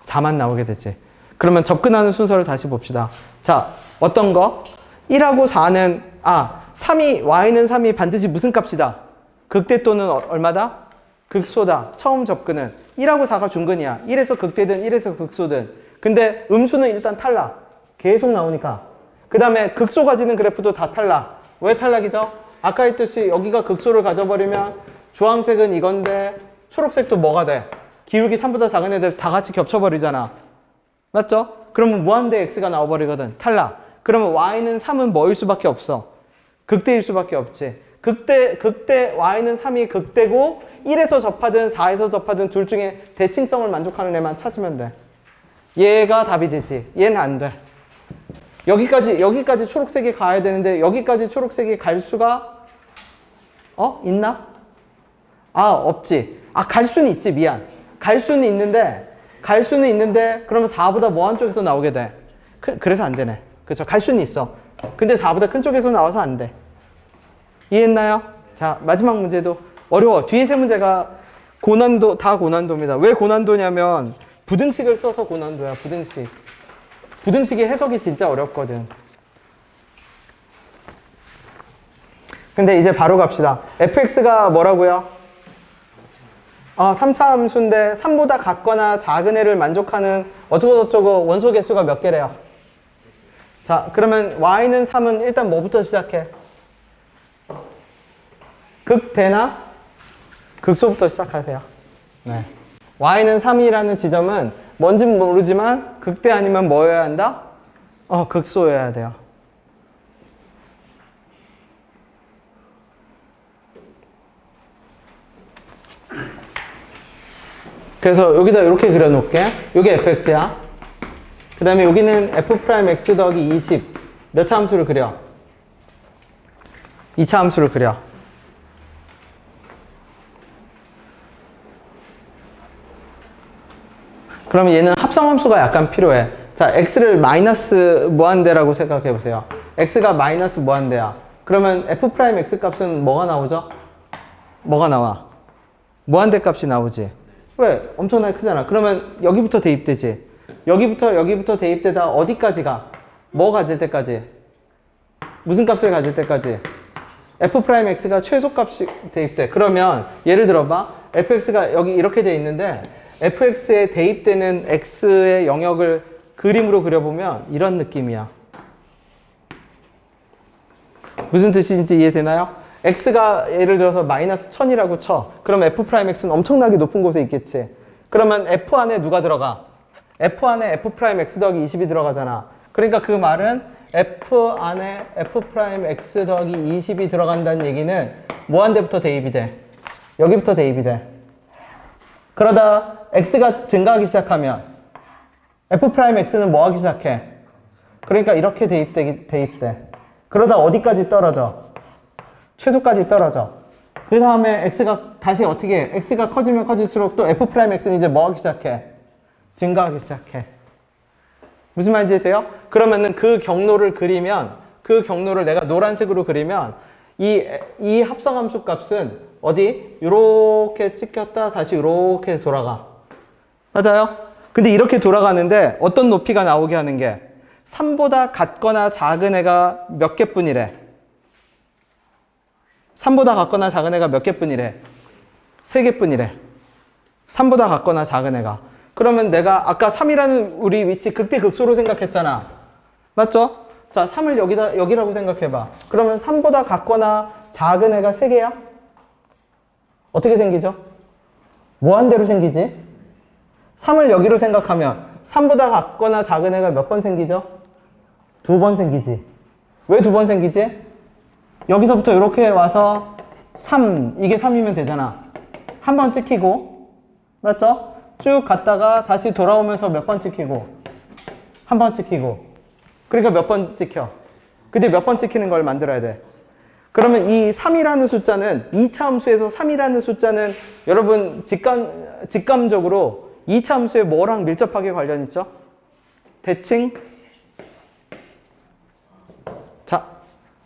S1: 4만 나오게 되지. 그러면 접근하는 순서를 다시 봅시다. 자, 어떤 거? 1하고 4는, y는 3이 반드시 무슨 값이다? 극대또는 얼마다? 극소다. 처음 접근은 1하고 4가 중근이야. 1에서 극대든 1에서 극소든. 근데 음수는 일단 탈락. 계속 나오니까. 그 다음에 극소 가지는 그래프도 다 탈락. 왜 탈락이죠? 아까 했듯이 여기가 극소를 가져버리면 주황색은 이건데 초록색도 뭐가 돼? 기울기 3보다 작은 애들 다 같이 겹쳐버리잖아. 맞죠? 그러면 무한대 x가 나와버리거든. 탈락. 그러면 y는 3은 뭐일 수밖에 없어? 극대일 수밖에 없지. 극대 y는 3이 극대고 1에서 접하든 4에서 접하든 둘 중에 대칭성을 만족하는 애만 찾으면 돼. 얘가 답이 되지. 얘는 안 돼. 여기까지 초록색이 가야 되는데 여기까지 초록색이 갈 수가 있나? 없지. 갈 수는 있지. 미안. 갈 수는 있는데 그러면 4보다 뭐 한쪽에서 나오게 돼? 그래서 안 되네. 그렇죠. 갈 수는 있어. 근데 4보다 큰 쪽에서 나와서 안 돼. 이해했나요? 자, 마지막 문제도 어려워. 뒤에 세 문제가 다 고난도입니다. 왜 고난도냐면 부등식을 써서 고난도야. 부등식의 해석이 진짜 어렵거든. 근데 이제 바로 갑시다. fx가 뭐라고요? 3차 함수인데 3보다 같거나 작은 애를 만족하는 어쩌고저쩌고 원소 개수가 몇 개래요? 자, 그러면 y는 3은 일단 뭐부터 시작해? 극대나 극소부터 시작하세요. 네. y는 3이라는 지점은 뭔진 모르지만 극대 아니면 뭐여야 한다? 극소여야 돼요. 그래서 여기다 이렇게 그려놓을게. 여기 fx야. 그 다음에 여기는 f'x 더하기 20. 몇 차 함수를 그려? 2차 함수를 그려. 그러면 얘는 합성함수가 약간 필요해. 자, x를 마이너스 무한대라고 생각해 보세요. x가 마이너스 무한대야. 그러면 f'x 값은 뭐가 나오죠? 뭐가 나와? 무한대 값이 나오지. 왜? 엄청나게 크잖아. 그러면 여기부터 대입되지. 여기부터 대입되다 어디까지 가? 뭐 가질 때까지? 무슨 값을 가질 때까지? f'x가 최소값이 대입돼. 그러면 예를 들어봐. fx가 여기 이렇게 돼 있는데 fx에 대입되는 x의 영역을 그림으로 그려보면 이런 느낌이야. 무슨 뜻인지 이해되나요? x가 예를 들어서 마이너스 1000이라고 쳐. 그럼 f'x는 엄청나게 높은 곳에 있겠지. 그러면 f 안에 누가 들어가? F 안에 F 프라임 X 더하기 20이 들어가잖아. 그러니까 그 말은 F 안에 F 프라임 X 더하기 20이 들어간다는 얘기는 뭐 한 대부터 대입이 돼? 여기부터 대입이 돼. 그러다 X가 증가하기 시작하면 F 프라임 X는 뭐 하기 시작해? 그러니까 이렇게 대입돼. 그러다 어디까지 떨어져? 최소까지 떨어져. 그 다음에 X가 다시 어떻게 해? X가 커지면 커질수록 또 F 프라임 X는 이제 뭐 하기 시작해? 증가하기 시작해. 무슨 말인지 돼요? 그러면은 그 경로를 그리면, 그 경로를 내가 노란색으로 그리면 이 합성함수 값은 어디? 요렇게 찍혔다 다시 요렇게 돌아가. 맞아요? 근데 이렇게 돌아가는데 어떤 높이가 나오게 하는 게 3보다 같거나 작은 애가 몇 개뿐이래? 3보다 같거나 작은 애가 몇 개뿐이래? 3개뿐이래. 3보다 같거나 작은 애가. 그러면 내가 아까 3이라는 우리 위치 극대극소로 생각했잖아. 맞죠? 자, 3을 여기라고 생각해봐. 그러면 3보다 같거나 작은 애가 3개야? 어떻게 생기죠? 무한대로 생기지? 3을 여기로 생각하면 3보다 같거나 작은 애가 몇 번 생기죠? 2번 생기지. 왜 2번 생기지? 여기서부터 이렇게 와서 3, 이게 3이면 되잖아. 한 번 찍히고, 맞죠? 쭉 갔다가 다시 돌아오면서 몇 번 찍히고, 한 번 찍히고. 그러니까 몇 번 찍혀. 근데 몇 번 찍히는 걸 만들어야 돼. 그러면 이 3이라는 숫자는, 2차 함수에서 3이라는 숫자는 여러분 직감적으로 2차 함수에 뭐랑 밀접하게 관련 있죠? 대칭. 자,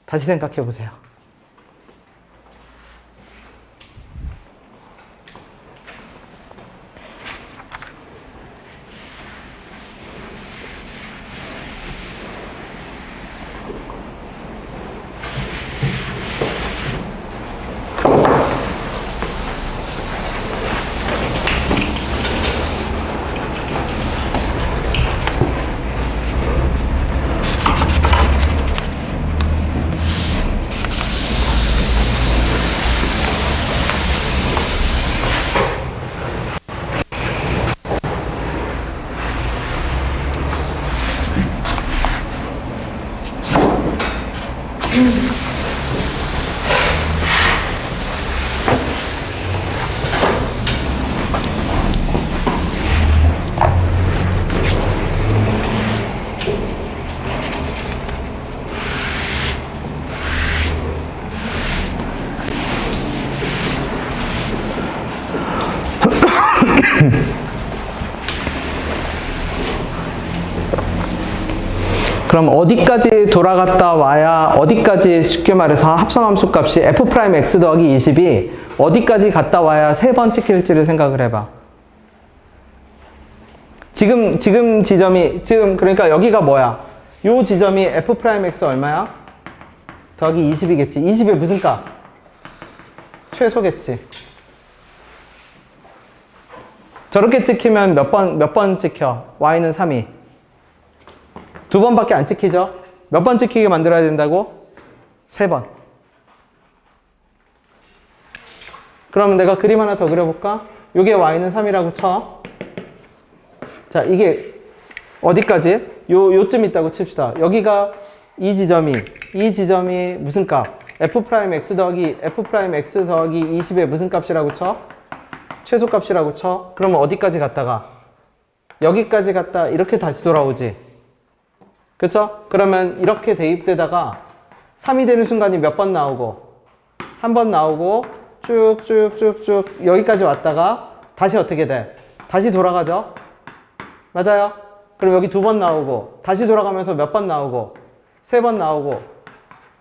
S1: 다시 생각해 보세요. 그럼 어디까지 돌아갔다 와야, 어디까지 쉽게 말해서 합성함수 값이 F'X 더하기 20이 어디까지 갔다 와야 3번 찍힐지를 생각을 해봐. 지금 지점이, 그러니까 여기가 뭐야? 요 지점이 F'X 얼마야? 더하기 20이겠지. 20의 무슨 값? 최소겠지. 저렇게 찍히면 몇 번 찍혀? Y는 3이. 2번밖에 안 찍히죠? 몇 번 찍히게 만들어야 된다고? 3번. 그러면 내가 그림 하나 더 그려볼까? 요게 Y는 3이라고 쳐. 자, 이게 어디까지? 요쯤 있다고 칩시다. 여기가 이 지점이 무슨 값? F'X 더하기 20의 무슨 값이라고 쳐? 최소값이라고 쳐. 그러면 어디까지 갔다가? 여기까지 갔다 이렇게 다시 돌아오지. 그쵸? 그러면 이렇게 대입되다가 3이 되는 순간이 몇 번 나오고, 한 번 나오고, 쭉쭉쭉쭉 여기까지 왔다가 다시 어떻게 돼? 다시 돌아가죠? 맞아요? 그럼 여기 2번 나오고, 다시 돌아가면서 몇 번 나오고, 3번 나오고,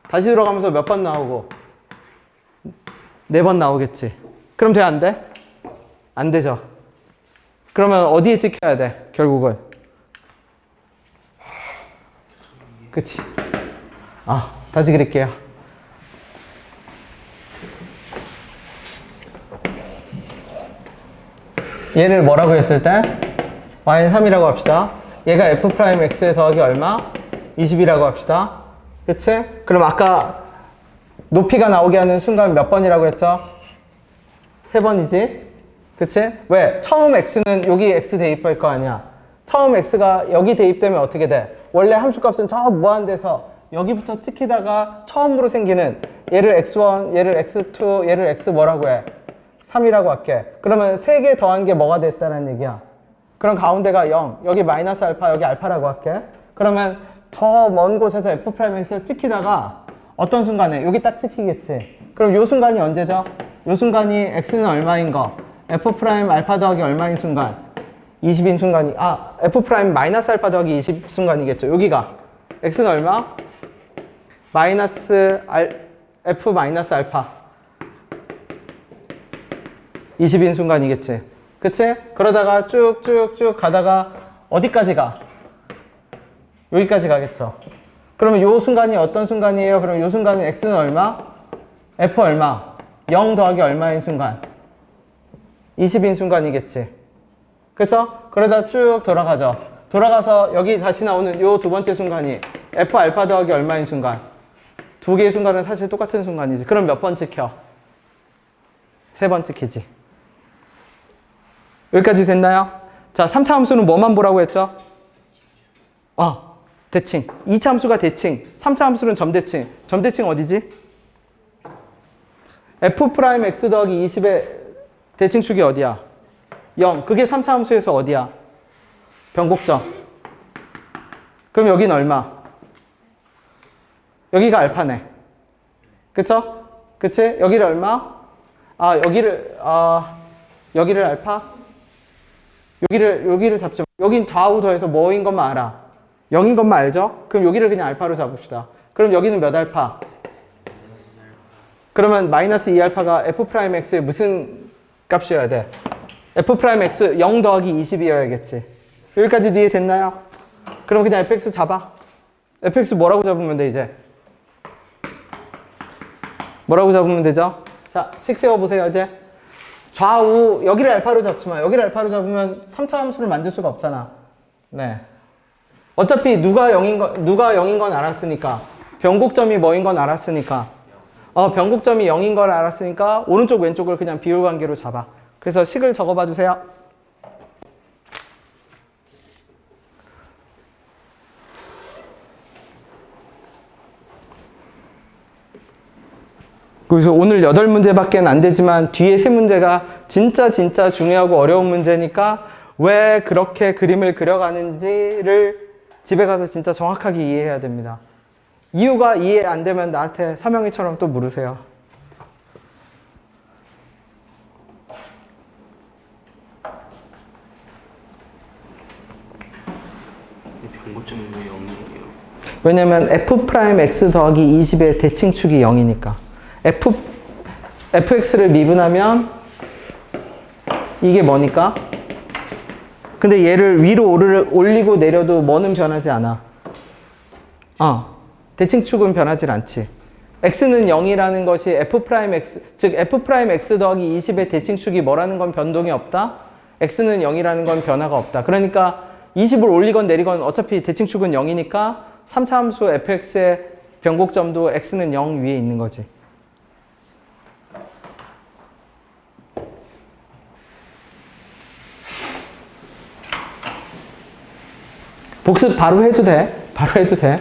S1: 다시 돌아가면서 몇 번 나오고, 4번 나오겠지. 그럼 돼, 안 돼? 안 되죠. 그러면 어디에 찍혀야 돼? 결국은. 그치? 다시 그릴게요. 얘를 뭐라고 했을 때? y는 3이라고 합시다. 얘가 F'X의 더하기 얼마? 20이라고 합시다. 그치? 그럼 아까 높이가 나오게 하는 순간 몇 번이라고 했죠? 3번이지? 그치? 왜? 처음 X는 여기 X 대입할 거 아니야? 처음 x가 여기 대입되면 어떻게 돼? 원래 함수값은 저 무한대에서 여기부터 찍히다가 처음으로 생기는 얘를 x1, 얘를 x2, 얘를 x 뭐라고 해? 3이라고 할게. 그러면 3개 더한 게 뭐가 됐다는 얘기야? 그럼 가운데가 0, 여기 마이너스 알파, 여기 알파라고 할게. 그러면 저 먼 곳에서 f'x를 찍히다가 어떤 순간에 여기 딱 찍히겠지. 그럼 요 순간이 언제죠? 요 순간이 x는 얼마인 거? f' 알파 더하기 얼마인 순간? 20인 순간이, f' 마이너스 알파 더하기 20 순간이겠죠. 여기가 x는 얼마? 마이너스 f 마이너스 알파 20인 순간이겠지. 그치? 그러다가 쭉쭉쭉 가다가 어디까지 가? 여기까지 가겠죠. 그러면 요 순간이 어떤 순간이에요? 그럼 요 순간은 x는 얼마? f 얼마? 0 더하기 얼마인 순간? 20인 순간이겠지. 그쵸? 그러다 쭉 돌아가죠. 돌아가서 여기 다시 나오는 요 두 번째 순간이 f 알파 더하기 얼마인 순간? 두 개의 순간은 사실 똑같은 순간이지. 그럼 몇 번 찍혀? 3번 찍히지. 여기까지 됐나요? 자, 3차 함수는 뭐만 보라고 했죠? 대칭. 2차 함수가 대칭. 3차 함수는 점대칭. 점대칭 어디지? f'x 더하기 20의 대칭축이 어디야? 0. 그게 3차 함수에서 어디야? 변곡점. 그럼 여긴 얼마? 여기가 알파네. 그쵸? 그치? 여기를 얼마? 여기를 알파? 여기를 잡지. 여긴 좌우 더해서 뭐인 것만 알아? 0인 것만 알죠? 그럼 여기를 그냥 알파로 잡읍시다. 그럼 여기는 몇 알파? 그러면 마이너스 2알파가 f'x의 무슨 값이어야 돼? f'x 0 더하기 20이어야겠지. 여기까지 이해 됐나요? 그럼 그냥 fx 잡아. fx 뭐라고 잡으면 돼, 이제? 뭐라고 잡으면 되죠? 자, 식 세워보세요, 이제. 좌우, 여기를 알파로 잡지만, 여기를 알파로 잡으면 3차 함수를 만들 수가 없잖아. 네. 어차피 누가 0인 건 알았으니까. 변곡점이 뭐인 건 알았으니까. 변곡점이 0인 걸 알았으니까, 오른쪽, 왼쪽을 그냥 비율관계로 잡아. 그래서 식을 적어봐 주세요. 그래서 오늘 8문제밖에 안 되지만 뒤에 3문제가 진짜 중요하고 어려운 문제니까 왜 그렇게 그림을 그려가는지를 집에 가서 진짜 정확하게 이해해야 됩니다. 이유가 이해 안 되면 나한테 삼영이처럼 또 물으세요.
S2: 변고점이 왜 0이에요?
S1: 왜냐면 f'x 더하기 20의 대칭축이 0이니까. fx를 미분하면 이게 뭐니까? 근데 얘를 위로 올리고 내려도 뭐는 변하지 않아. 대칭축은 변하지 않지. x는 0이라는 것이 f'x, 즉 f'x 더하기 20의 대칭축이 뭐라는 건 변동이 없다? x는 0이라는 건 변화가 없다. 그러니까 20을 올리건 내리건 어차피 대칭축은 0이니까 3차 함수 fx의 변곡점도 x는 0 위에 있는 거지. 복습 바로 해도 돼. 바로 해도 돼.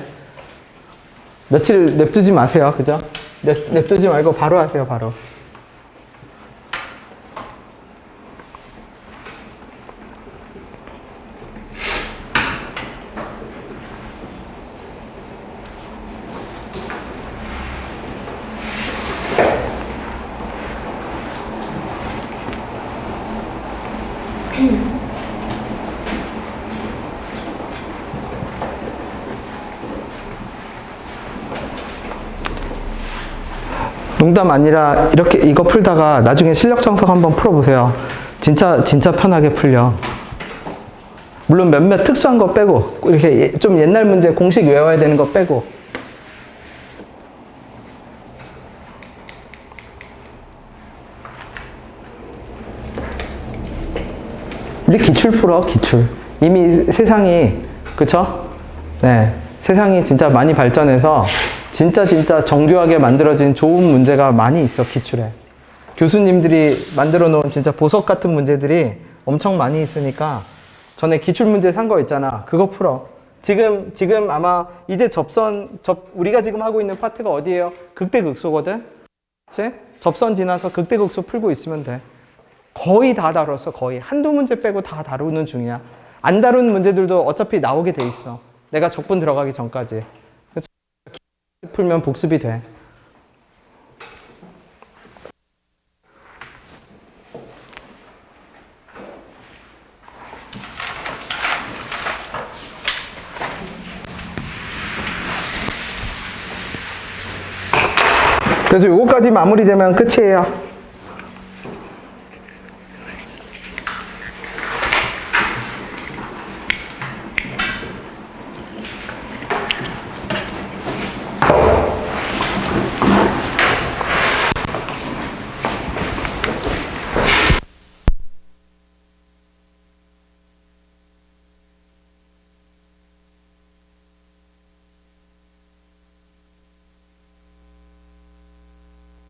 S1: 며칠 냅두지 마세요. 그죠? 냅두지 말고 바로 하세요. 바로. 농담 아니라 이렇게 이거 풀다가 나중에 실력 정석 한번 풀어보세요. 진짜 편하게 풀려. 물론 몇몇 특수한 거 빼고 이렇게 좀 옛날 문제 공식 외워야 되는 거 빼고. 우리 기출 풀어, 기출. 이미 세상이, 그쵸? 네. 세상이 진짜 많이 발전해서 진짜 정교하게 만들어진 좋은 문제가 많이 있어, 기출에. 교수님들이 만들어 놓은 진짜 보석 같은 문제들이 엄청 많이 있으니까 전에 기출문제 산 거 있잖아. 그거 풀어. 지금 아마 이제 우리가 지금 하고 있는 파트가 어디예요? 극대극소거든? 그치? 접선 지나서 극대극소 풀고 있으면 돼. 거의 다 다뤘어, 거의. 한두 문제 빼고 다 다루는 중이야. 안 다룬 문제들도 어차피 나오게 돼 있어. 내가 적분 들어가기 전까지. 그치? 풀면 복습이 돼. 그래서 요거까지 마무리되면 끝이에요.